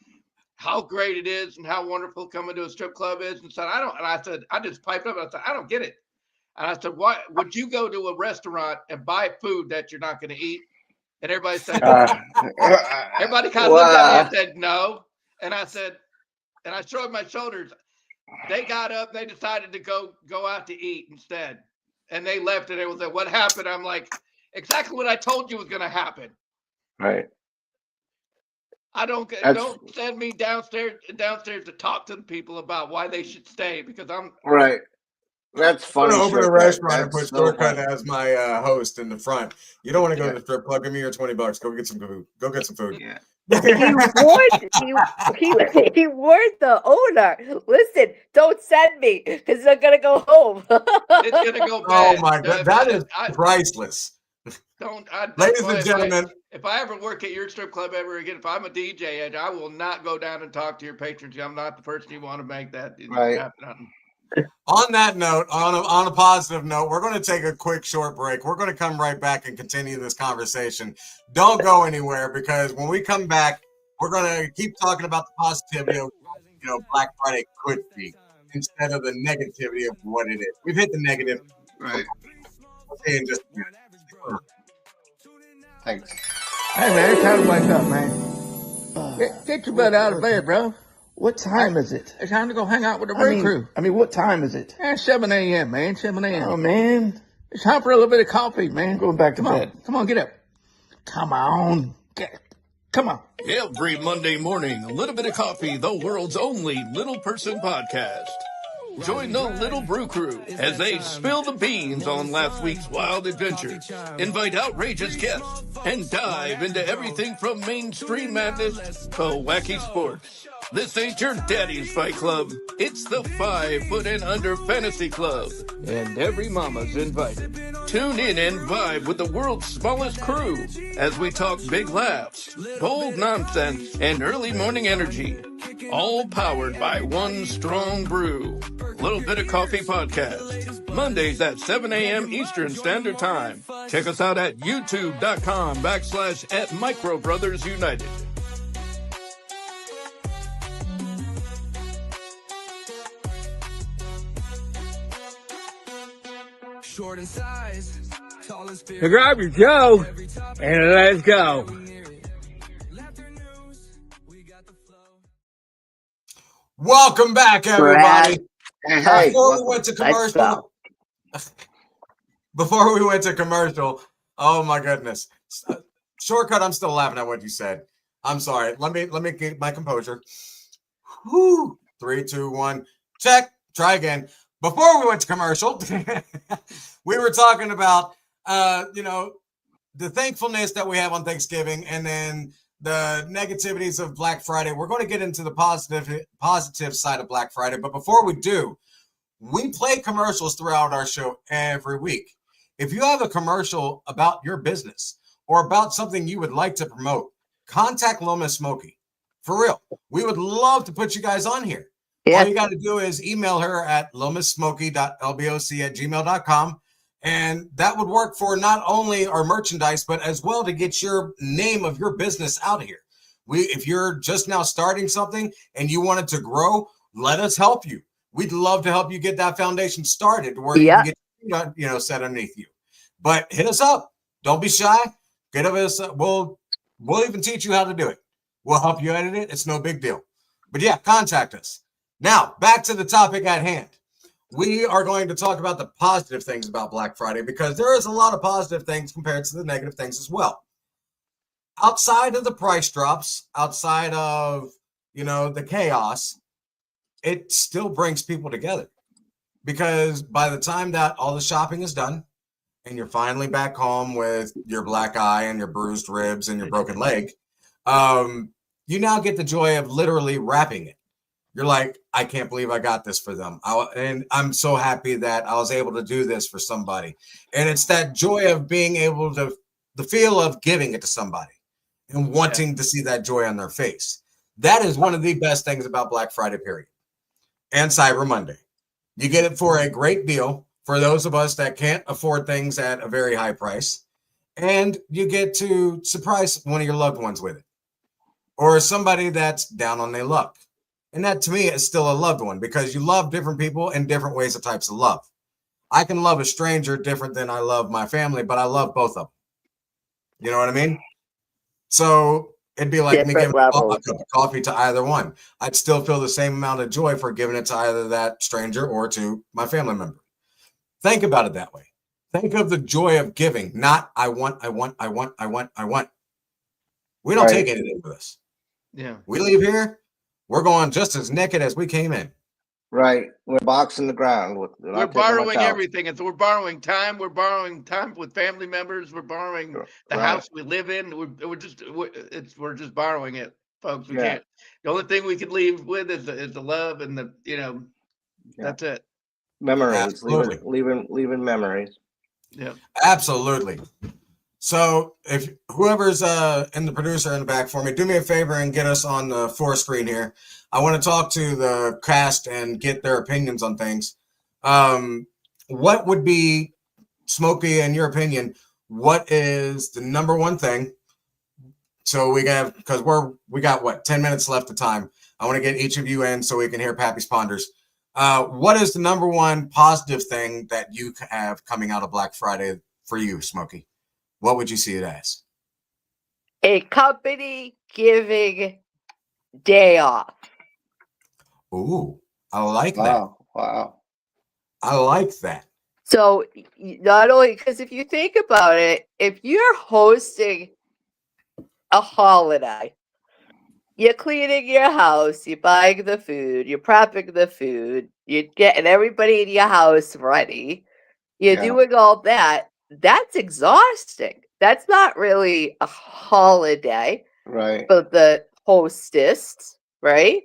how great it is and how wonderful coming to a strip club is." And said, I said, I just piped up. I said, "I don't get it." And I said, "Why would you go to a restaurant and buy food that you're not going to eat?" And everybody said, everybody kind of looked at me and said, "No." And I said, and I shrugged my shoulders. They got up, they decided to go out to eat instead. And they left, and it was like, "What happened?" I'm like, exactly what I told you was going to happen. Right. Don't send me downstairs to talk to the people about why they should stay, because I'm right. That's funny. I'm gonna open a restaurant and put Shortcut as my host in the front. You don't want to go to the strip club? Give me your $20. Go get some food. Go get some food. Yeah. he warned the owner. Listen, don't send me because they're gonna go home. It's gonna go bad. Oh my god, that is priceless. Ladies and gentlemen, if I ever work at your strip club ever again, if I'm a DJ, I will not go down and talk to your patrons. I'm not the person you want to make that happen. On that note, on a positive note, we're going to take a quick short break. We're going to come right back and continue this conversation. Don't go anywhere, because when we come back, we're going to keep talking about the positivity of Black Friday could be, instead of the negativity of what it is. We've hit the negative. Right. Okay, in just a minute. Thanks. Hey, man, it's time to wake up, man. Get your butt out of bed, bro. What time is it? It's time to go hang out with the brew crew. I mean, what time is it? 7 a.m., man. 7 a.m. Oh, man. It's time for a little bit of coffee, man. I'm going back to bed. Come on, get up. Come on. Come on. Every Monday morning, a little bit of coffee, the world's only little person podcast. Join the Little Brew Crew as they spill the beans on last week's wild adventure, invite outrageous guests, and dive into everything from mainstream madness to wacky sports. This ain't your daddy's fight club. It's the 5 Foot and Under Fantasy Club, and every mama's invited. Tune in and vibe with the world's smallest crew as we talk big laughs, bold nonsense, and early morning energy. All powered by one strong brew. Little Bit of Coffee Podcast. Mondays at 7 a.m. Eastern Standard Time. Check us out at youtube.com/@MicroBrothersUnited. Short in size, So grab your Joe and let's go. Welcome back, everybody. Hey, Before we went to Let's go. commercial, oh my goodness. Shortcut, I'm still laughing at what you said. I'm sorry. Let me get my composure. Whew. 3, 2, 1. Check. Try again. Before we went to commercial, we were talking about the thankfulness that we have on Thanksgiving, and then the negativities of Black Friday. We're going to get into the positive side of Black Friday, but before we do, we play commercials throughout our show every week. If you have a commercial about your business or about something you would like to promote, contact Loma Smokey. For real. We would love to put you guys on here. Yeah. All you got to do is email her at lomasmokey.lboc@gmail.com. And that would work for not only our merchandise, but as well to get your name of your business out here. If you're just now starting something and you want it to grow, let us help you. We'd love to help you get that foundation started where you can get set underneath you. But hit us up. Don't be shy. Get us. We'll even teach you how to do it. We'll help you edit it. It's no big deal. But yeah, contact us. Now, back to the topic at hand. We are going to talk about the positive things about Black Friday because there is a lot of positive things compared to the negative things as well. Outside of the price drops, outside of, the chaos, it still brings people together. Because by the time that all the shopping is done and you're finally back home with your black eye and your bruised ribs and your broken leg, you now get the joy of literally wrapping it. You're like, I can't believe I got this for them. And I'm so happy that I was able to do this for somebody. And it's that joy of being able to, the feel of giving it to somebody and wanting to see that joy on their face. That is one of the best things about Black Friday, period. And Cyber Monday. You get it for a great deal for those of us that can't afford things at a very high price. And you get to surprise one of your loved ones with it. Or somebody that's down on their luck. And that to me is still a loved one because you love different people in different ways of types of love. I can love a stranger different than I love my family, but I love both of them. You know what I mean? So it'd be like me giving a cup of coffee to either one. I'd still feel the same amount of joy for giving it to either that stranger or to my family member. Think about it that way. Think of the joy of giving, not I want. We don't take anything with us. Yeah. We leave here, we're going just as naked as we came in. Right. We're boxing the ground. We're borrowing everything. We're borrowing time. We're borrowing time with family members. We're borrowing the house we live in. We're just borrowing it, folks. We can't. The only thing we can leave with is the love and that's it. Memories. Leaving memories. Yeah. Absolutely. So if whoever's in the producer in the back for me, do me a favor and get us on the 4 screen here. I want to talk to the cast and get their opinions on things. What would be, Smokey, in your opinion, what is the number one thing? So we got, because we got what, 10 minutes left of time. I want to get each of you in so we can hear Pappy's Ponders. What is the number one positive thing that you have coming out of Black Friday for you, Smokey? What would you see it as? A company giving day off. Ooh, I like that. Wow. I like that. So not only, because if you think about it, if you're hosting a holiday, you're cleaning your house, you're buying the food, you're prepping the food, you're getting everybody in your house ready, you're doing all that. That's exhausting. That's not really a holiday for the hostess, right?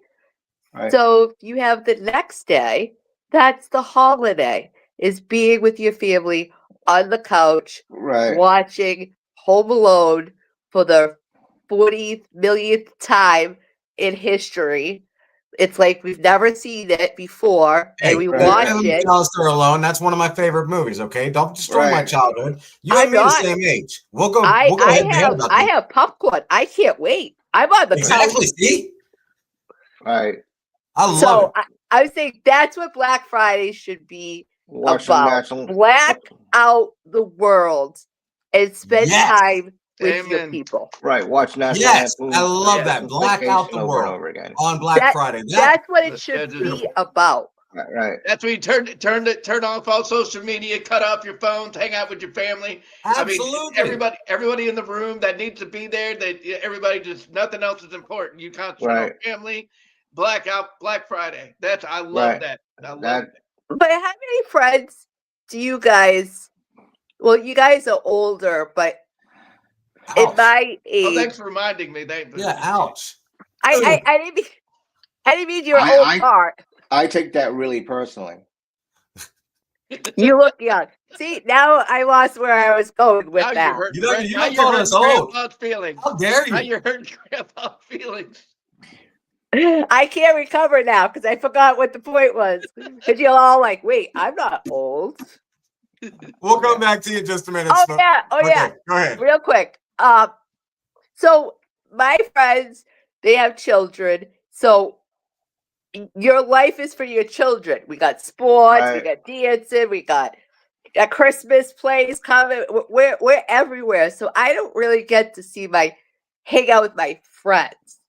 So you have the next day, that's the holiday, is being with your family on the couch, watching Home Alone for the 40 millionth time in history. It's like we've never seen it before, and we watch it. Alone. That's one of my favorite movies. Okay, don't destroy my childhood. You and me the same age. We'll go ahead and about I have popcorn. I can't wait. I'm on the couch. See? Right. I love it. I was saying that's what Black Friday should be Watching about national. black out the world and spend Yes. time with your Amen. people. Right. Watch national. Yes, Lampoon's I love Yeah. that. Christmas Black out Vacation the over and world over again. on Black Friday. That's what it That's should be beautiful. about. Right. That's when you turn off all social media, cut off your phones, hang out with your family. Absolutely. I mean, everybody in the room that needs to be there, everybody just nothing else is important. You concentrate on Right. family, Black Friday. I love Right. that. I love That. that. But how many friends do you guys? Well, you guys are older, but in Ouch. my Oh, age, thanks for reminding me. Yeah, ouch. I didn't mean your old part. I take that really personally. You look young. See, now I lost where I was going with Now that. you're hurting. You know, Grandpa's you don't call us old. feelings. How dare Now you? you're hurting Grandpa's feelings. I can't recover now because I forgot what the point was. Because you're all like, "Wait, I'm not old." We'll come back to you in just a minute. Oh Snoop. yeah, Okay, go ahead. real quick. So my friends, they have children. So your life is for your children. We got sports, we got dancing, we got a Christmas plays coming. We're everywhere. So I don't really get to hang out with my friends.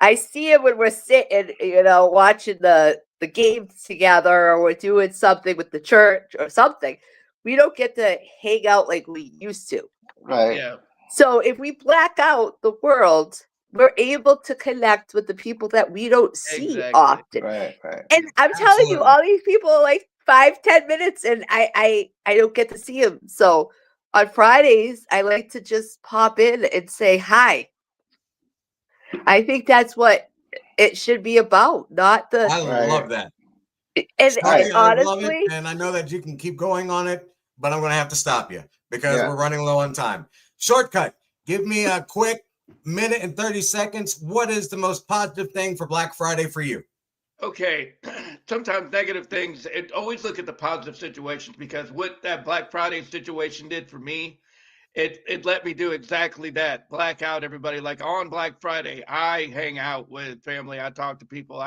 I see it when we're sitting, watching the games together, or we're doing something with the church or something. We don't get to hang out like we used to. Right. Yeah. So if we black out the world, we're able to connect with the people that we don't see often. Right. And I'm telling you, all these people are like 5-10 minutes, and I don't get to see them. So on Fridays, I like to just pop in and say hi. I think that's what it should be about, not the. I love that. And Snoopy, I love honestly, it, and I know that you can keep going on it, but I'm going to have to stop you because we're running low on time. Shortcut, give me a quick minute and 30 seconds. What is the most positive thing for Black Friday for you? Okay, sometimes negative things. Always look at the positive situations, because what that Black Friday situation did for me, it let me do exactly that. Black out everybody. Like on Black Friday, I hang out with family. I talk to people.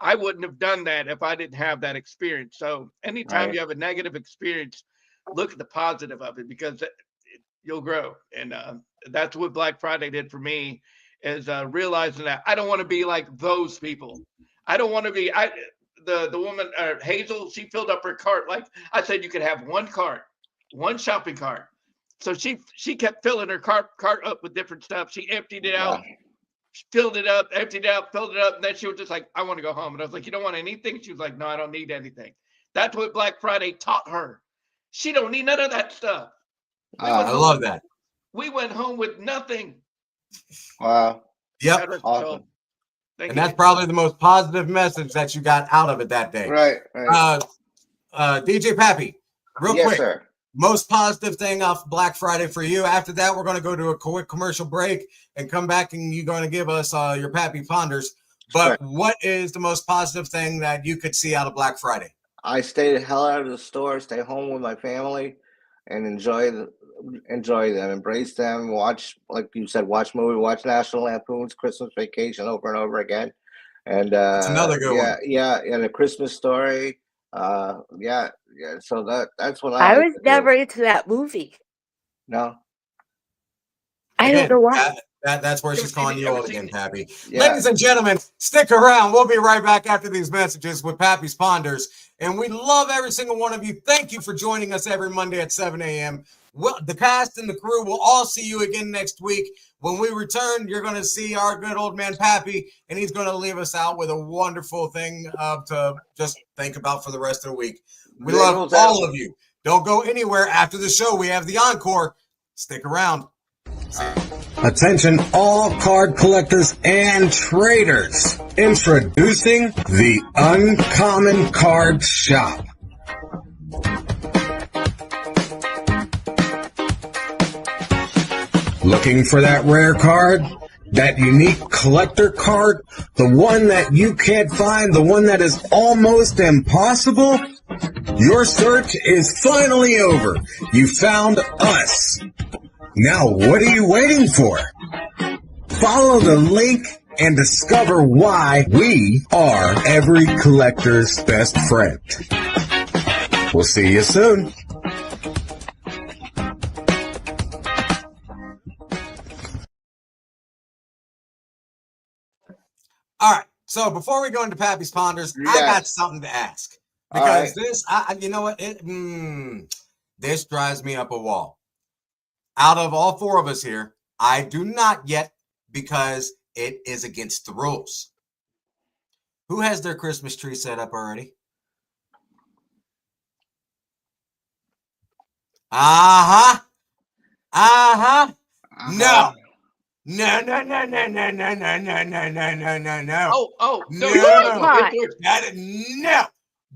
I wouldn't have done that if I didn't have that experience. So anytime you have a negative experience, look at the positive of it, because you'll grow. And that's what Black Friday did for me, is realizing that I don't want to be like those people. I don't want to be. The woman Hazel, she filled up her cart. Like I said, you could have one cart, one shopping cart. So she kept filling her cart up with different stuff. She emptied it out, filled it up, emptied it out, filled it up, and then she was just like, "I want to go home." And I was like, "You don't want anything?" She was like, "No, I don't need anything." That's what Black Friday taught her. She don't need none of that stuff. I love that. We went home with nothing. Wow. Yep. Awesome. And that's probably the most positive message that you got out of it that day. Right. DJ Pappy, real quick. Sir. Most positive thing off Black Friday for you. After that, we're going to go to a quick commercial break and come back, and you're going to give us your Pappy Ponders. But what is the most positive thing that you could see out of Black Friday? I stay the hell out of the store, stay home with my family, and enjoy them, embrace them, watch, like you said, watch movie, watch National Lampoon's Christmas Vacation over and over again. And that's another good one. Yeah, and A Christmas Story. So that's what I was never into that movie. No. I don't know why. That's where she's calling you old again, Pappy. Yeah. Ladies and gentlemen, stick around. We'll be right back after these messages with Pappy's Ponders. And we love every single one of you. Thank you for joining us every Monday at 7 a.m. Well, the cast and the crew will all see you again next week. When we return, you're going to see our good old man Pappy, and he's going to leave us out with a wonderful thing to just think about for the rest of the week. We love all of you. Don't go anywhere. After the show, we have the encore. Stick around. Attention all card collectors and traders. Introducing the Uncommon Card Shop. Looking for that rare card? That unique collector card? The one that you can't find? The one that is almost impossible? Your search is finally over. You found us. Now, what are you waiting for? Follow the link and discover why we are every collector's best friend. We'll see you soon. All right. So before we go into Pappy's Ponders, I got Yes. something to ask. All Because right. this, you know what? This drives me up a wall. Out of all four of us here, I do not yet, because it is against the rules. Who has their Christmas tree set up already? Uh-huh. Uh-huh. No. No, no, no, no, no, no, no, no, no, no, no, no, no. No, No. it's No.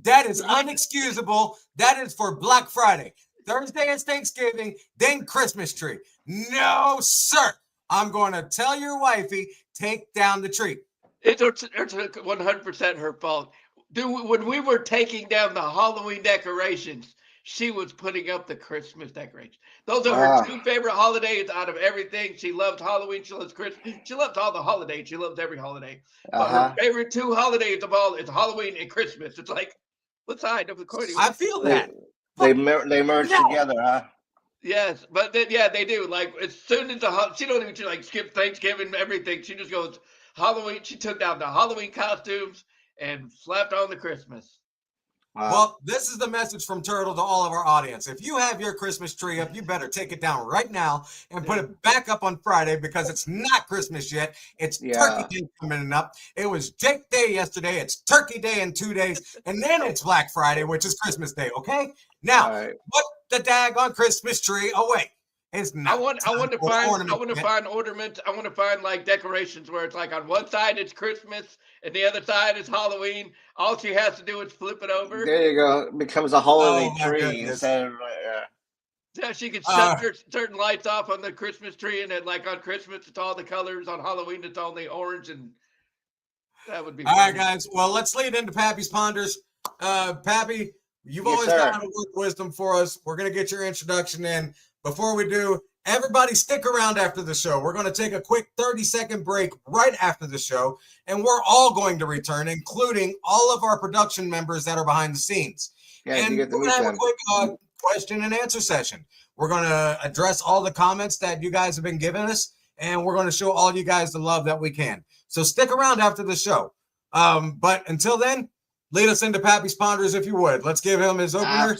That is unexcusable. That is for Black Friday. Thursday is Thanksgiving, then Christmas tree. No, sir. I'm going to tell your wifey, take down the tree. It's 100% her fault. When we were taking down the Halloween decorations, she was putting up the Christmas decorations. Those are her two favorite holidays out of everything. She loves Halloween. She loves Christmas. She loves all the holidays. She loves every holiday. But her favorite two holidays of all is Halloween and Christmas. It's like, what side of the coin? I feel that. They merge together, huh? Yes, but then, yeah, they do. Like, as soon as she don't even like skip Thanksgiving and everything. She just goes Halloween. She took down the Halloween costumes and slapped on the Christmas. Wow. Well, this is the message from Turtle to all of our audience. If you have your Christmas tree up, you better take it down right now and put it back up on Friday, because it's not Christmas yet. It's Turkey Day coming up. It was Jake Day yesterday. It's Turkey Day in 2 days. And then it's Black Friday, which is Christmas Day. Okay. Now, put the daggone Christmas tree away. It's not. I want to find ornaments. I want to find like decorations where it's like on one side it's Christmas and the other side is Halloween. All she has to do is flip it over. There you go. It becomes a holiday tree instead of Yeah, she can shut certain lights off on the Christmas tree, and then like on Christmas it's all the colors. On Halloween it's only orange, and that would be all fun. right, guys. Well, let's lead into Pappy's Ponders. Pappy, you've always sir. got a word of wisdom for us. We're gonna get your introduction in. Before we do, everybody stick around after the show. We're going to take a quick 30-second break right after the show, and we're all going to return, including all of our production members that are behind the scenes. Yeah, and you get to we're meet going to have them. a quick question and answer session. We're going to address all the comments that you guys have been giving us, and we're going to show all you guys the love that we can. So stick around after the show. But until then, lead us into Pappy's Ponders, if you would. Let's give him his opener.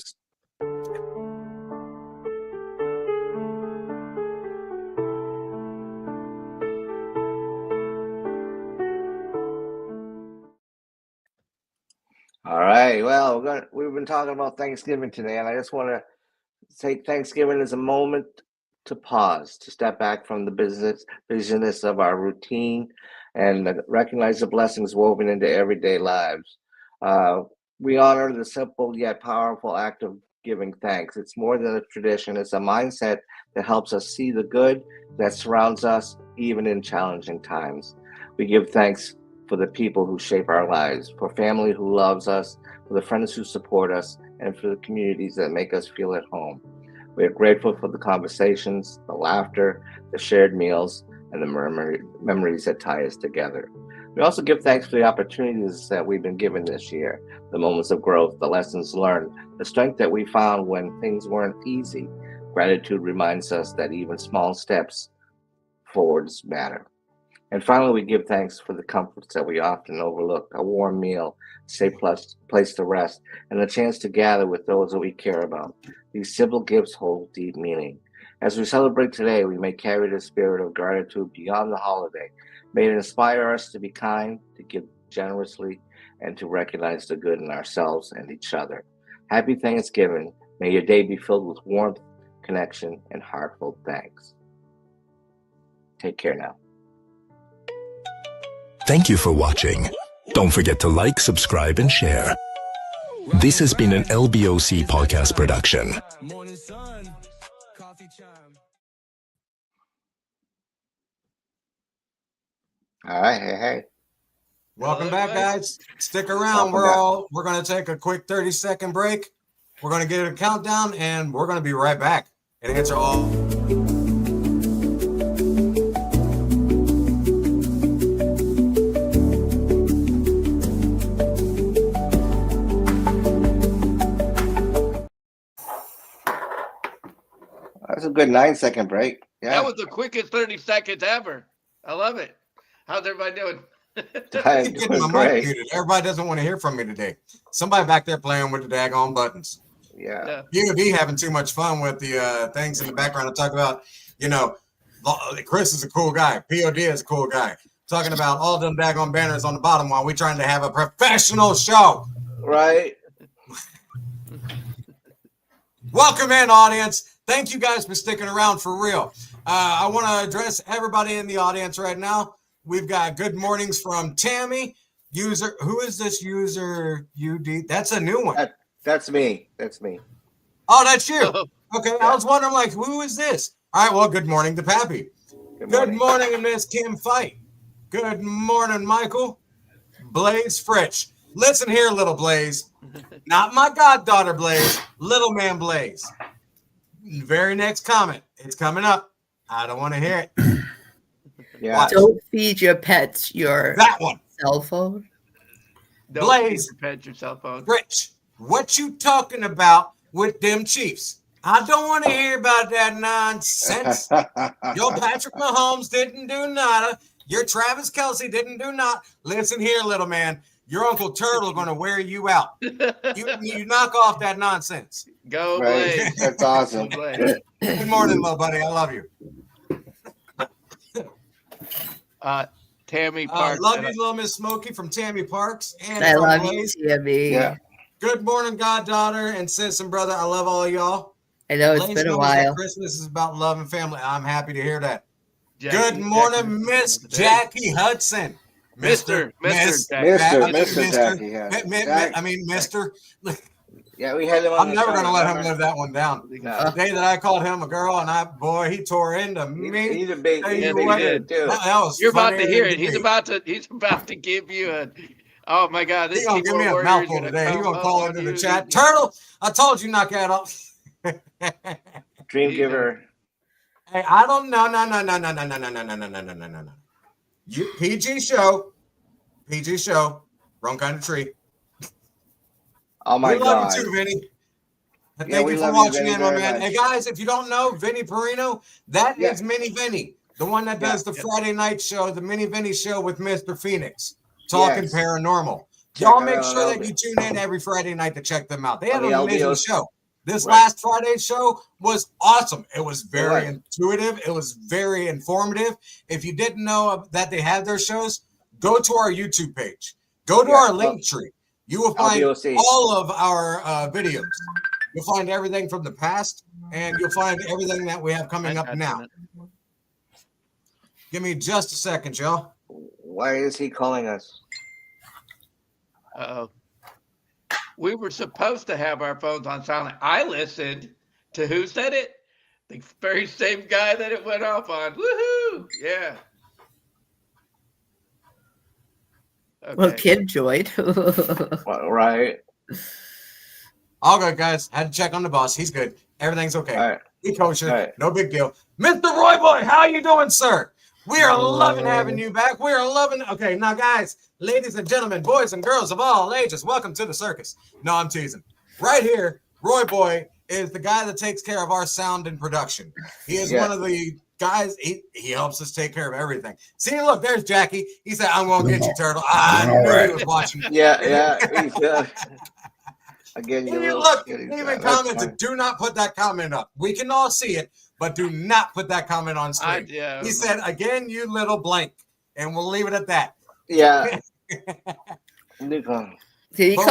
All right. Well, we've been talking about Thanksgiving today, and I just want to take Thanksgiving as a moment to pause, to step back from the busyness of our routine, and recognize the blessings woven into everyday lives. We honor the simple yet powerful act of giving thanks. It's more than a tradition. It's a mindset that helps us see the good that surrounds us, even in challenging times. We give thanks for the people who shape our lives, for family who loves us, for the friends who support us, and for the communities that make us feel at home. We are grateful for the conversations, the laughter, the shared meals, and the memories that tie us together. We also give thanks for the opportunities that we've been given this year, the moments of growth, the lessons learned, the strength that we found when things weren't easy. Gratitude reminds us that even small steps forwards matter. And finally, we give thanks for the comforts that we often overlook: a warm meal, a safe place to rest, and a chance to gather with those that we care about. These simple gifts hold deep meaning. As we celebrate today, we may carry the spirit of gratitude beyond the holiday. May it inspire us to be kind, to give generously, and to recognize the good in ourselves and each other. Happy Thanksgiving. May your day be filled with warmth, connection, and heartfelt thanks. Take care now. Thank you for watching. Don't forget to like, subscribe, and share. This has been an LBOC podcast production. All right, hey. Welcome back, guys. Stick around. We're going to take a quick 30-second break. We're going to get a countdown, and we're going to be right back and answer all. That's a good 9-second break. Yeah. That was the quickest 30 seconds ever. I love it. How's everybody doing? I'm Keep getting doing my mic great. muted. Everybody doesn't want to hear from me today. Somebody back there playing with the daggone buttons. Yeah. P.O.D having too much fun with the things in the background. I talk about, Chris is a cool guy. P.O.D is a cool guy. Talking about all them daggone banners on the bottom while we're trying to have a professional show. Right. Welcome in, audience. Thank you guys for sticking around for real. I want to address everybody in the audience right now. We've got good mornings from Tammy. User, who is this user? UD? That's a new one. That's me. That's me. Oh, that's you. Oh, Okay, yeah. I was wondering, like, who is this? All right, well, good morning to Pappy. Good morning, Miss Kim Fight. Good morning, Michael. Blaze Fritch. Listen here, little Blaze. Not my goddaughter, Blaze. Little man Blaze. Very next comment. It's coming up. I don't want to hear it. Yeah. Watch. Don't feed your pets your That one. cell phone. don't Blaze. feed your pet your cell phone. Rich, what you talking about with them Chiefs? I don't want to hear about that nonsense. Your Patrick Mahomes didn't do nada. Your Travis Kelce didn't do not. Listen here, little man. Your Uncle Turtle going to wear you out. You knock off that nonsense. Go Right. Blaze. That's awesome. Go Blaze. Good morning, little buddy. I love you. Tammy Parks. Love you, little Miss Smokey from Tammy Parks. And I from love you, Blaze. Tammy. Yeah. Good morning, goddaughter and sis and brother. I love all of y'all. I know it's Blaze been a knows that while. Christmas is about love and family. I'm happy to hear that. Jackie, Good morning, Jackie. Miss Jackie Hudson. Mr. Miss, Jackie. Mr. Jackie. Yeah. Mister. Yeah, we had him on I'm the never show, going to let him remember? live that one down. No. The day that I called him a girl, and he tore into me. He's a big, Tell he's you a big what, dude, too. that was You're about to funnier hear than it. He's me. about to give you a. Oh my God! This He's gonna give me a keyboard warrior is mouthful gonna today. He's come gonna up call on into the you. chat. Turtle, I told you knock that off. Dream giver. Hey, I don't know. No. You PG show, wrong kind of tree. Oh my We love God. you too, Vinny. Yeah, Thank we you for love you, watching Vinny, in, my very man. much. Hey guys, if you don't know, Vinny Perino, that Yeah. is Mini Vinny, the one that does the Friday night show, the Mini Vinny show with Mr. Phoenix, talking Yes. paranormal. Check Y'all it make out sure on that you tune in every Friday night to check them out. They have On an the amazing LBOs. show. This Right. last Friday's show was awesome. It was very was. intuitive. It was very informative. If you didn't know that they have their shows, go to our YouTube page. Go to Yeah. our link tree. You will find LBOC. all of our videos. You'll find everything from the past, and you'll find everything that we have coming up now. Give me just a second, y'all. Why is he calling us? Uh-oh. We were supposed to have our phones on silent. I listened to who said it? The very same guy that it went off on. Woohoo! Yeah. Okay. Well, Kim joined. Well, right. All good, guys. Had to check on the boss. He's good. Everything's okay. All right. He kosher. All right. No big deal. Mr. Roy Boy, how you doing, sir? We are loving having you back. We are loving. Okay, now, guys, ladies and gentlemen, boys and girls of all ages, welcome to the circus. No, I'm teasing. Right here, Roy Boy is the guy that takes care of our sound and production. He is one of the guys. He helps us take care of everything. See, look, there's Jackie. He said, "I'm gonna get you, Turtle." I knew he was watching. Yeah. He's, again, you little Look, kitty. even That's commented, fine. do not put that comment up. We can all see it, but do not put that comment on screen. He said, again, you little blank. And we'll leave it at that. Yeah. Did he But call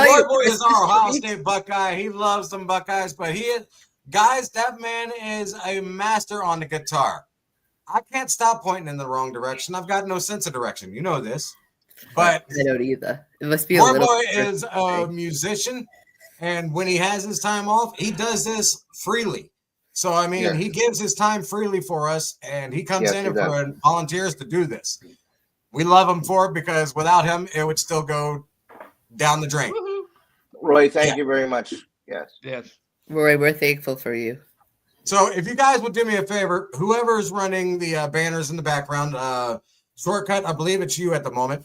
Roy you? Boy is our Ohio State Buckeye. He loves them Buckeyes, but guys, that man is a master on the guitar. I can't stop pointing in the wrong direction. I've got no sense of direction. You know this. But I don't either. It must be a Roy little. Boy is a musician, and when he has his time off, he does this freely. So, I mean, he gives his time freely for us, and he comes in and volunteers to do this. We love him for it because without him, it would still go down the drain. Roy, thank you very much. Yes. Roy, we're thankful for you. So if you guys would do me a favor, whoever's running the banners in the background, Shortcut, I believe it's you at the moment.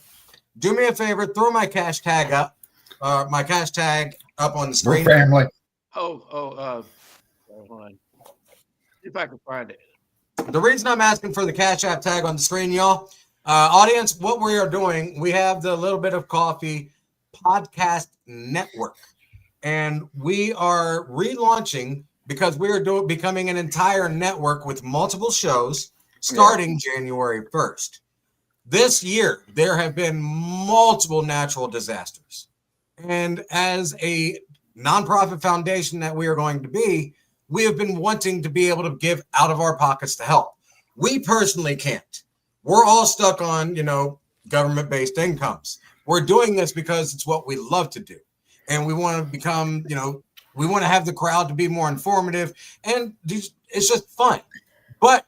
Do me a favor, throw my cash tag up, on the screen. We're family. Hold on. if I can find it. The reason I'm asking for the Cash App tag on the screen, y'all, audience, what we are doing, we have the Little Bit of Coffee podcast network, and we are relaunching because we are becoming an entire network with multiple shows starting January 1st. This year, there have been multiple natural disasters. And as a nonprofit foundation that we are going to be, we have been wanting to be able to give out of our pockets to help. We personally can't. We're all stuck on, government-based incomes. We're doing this because it's what we love to do. And we want to become, we want to have the crowd to be more informative. And it's just fun. But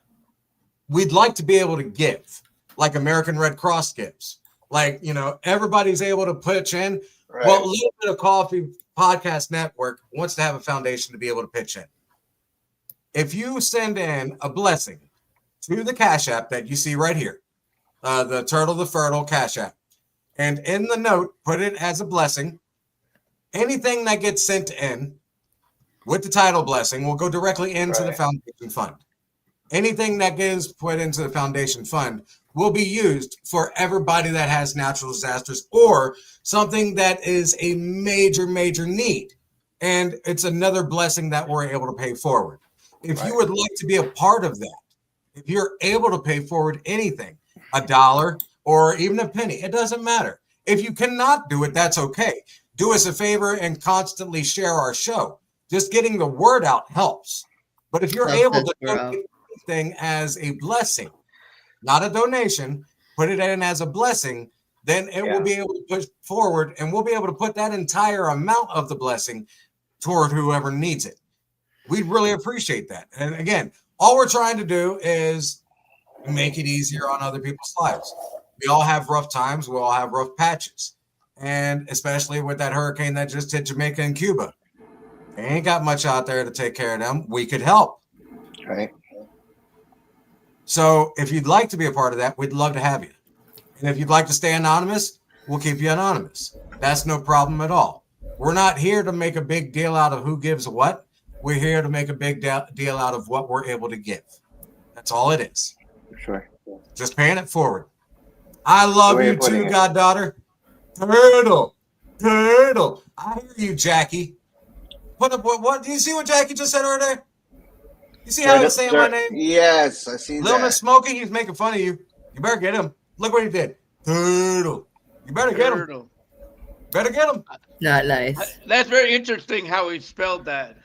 we'd like to be able to give like American Red Cross gives. Like, everybody's able to pitch in. Right. Well, a Little Bit of Coffee podcast network wants to have a foundation to be able to pitch in. If you send in a blessing to the Cash App that you see right here, the Turtle the Fertile Cash App, and in the note, put it as a blessing, anything that gets sent in with the title blessing will go directly into the foundation fund. Anything that gets put into the foundation fund will be used for everybody that has natural disasters or something that is a major, major need. And it's another blessing that we're able to pay forward. If you would like to be a part of that, if you're able to pay forward anything, $1 or even a penny, it doesn't matter. If you cannot do it, that's okay. Do us a favor and constantly share our show. Just getting the word out helps. But if you're able to do anything as a blessing, not a donation, put it in as a blessing, then it will be able to push forward and we'll be able to put that entire amount of the blessing toward whoever needs it. We'd really appreciate that. And again, all we're trying to do is make it easier on other people's lives. We all have rough times. We all have rough patches. And especially with that hurricane that just hit Jamaica and Cuba. They ain't got much out there to take care of them. We could help. Right. So if you'd like to be a part of that, we'd love to have you. And if you'd like to stay anonymous, we'll keep you anonymous. That's no problem at all. We're not here to make a big deal out of who gives what. We're here to make a big deal out of what we're able to give. That's all it is. Sure. Just paying it forward. I love you too, goddaughter. Turtle. I hear you, Jackie. What? Do you see what Jackie just said over there? You see how he's saying my name? Yes, I see Little that. Miss Smokey, he's making fun of you. You better get him. Look what he did. Turtle. You better get him. Better get him. Not nice. That's very interesting how he spelled that.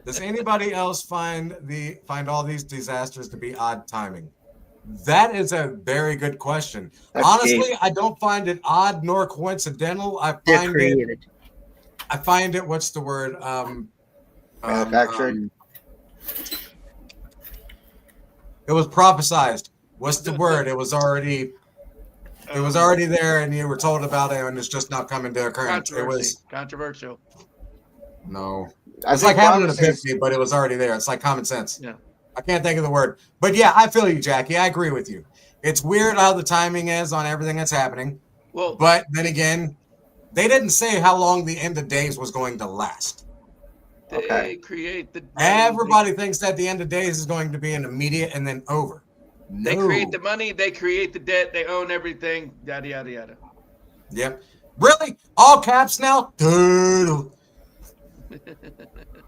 Does anybody else find all these disasters to be odd timing? That is a very good question. Honestly, I don't find it odd nor coincidental. I find it. What's the word? Manufactured. It was prophesized. What's the word? It was already there, and you were told about it, and it's just not coming to occurrence. It was controversial. No, it's like having an epiphany, but it was already there. It's like common sense. Yeah, I can't think of the word, but yeah, I feel you, Jackie. I agree with you. It's weird how the timing is on everything that's happening. Well, but then again, they didn't say how long the end of days was going to last. They create the. Everybody thinks that the end of days is going to be an immediate and then over. No. They create the money. They create the debt. They own everything. Yada yada yada. Yep. Really? All caps now? Turtle.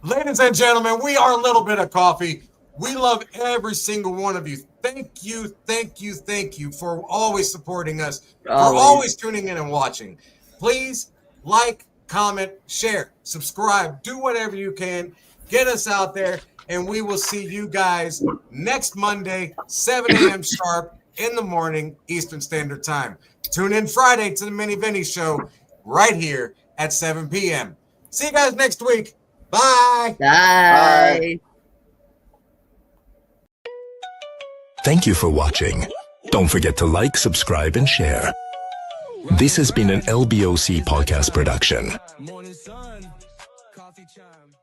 Ladies and gentlemen, we are a Little Bit of Coffee. We love every single one of you. Thank you for always supporting us, for always tuning in and watching. Please like, comment, share, subscribe, do whatever you can. Get us out there, and we will see you guys next Monday, 7 a.m. sharp in the morning, Eastern Standard Time. Tune in Friday to the Mini Vinny Show right here at 7 p.m. See you guys next week. Bye. Bye. Thank you for watching. Don't forget to like, subscribe, and share. This has been an LBOC podcast production. Morning sun, coffee chime.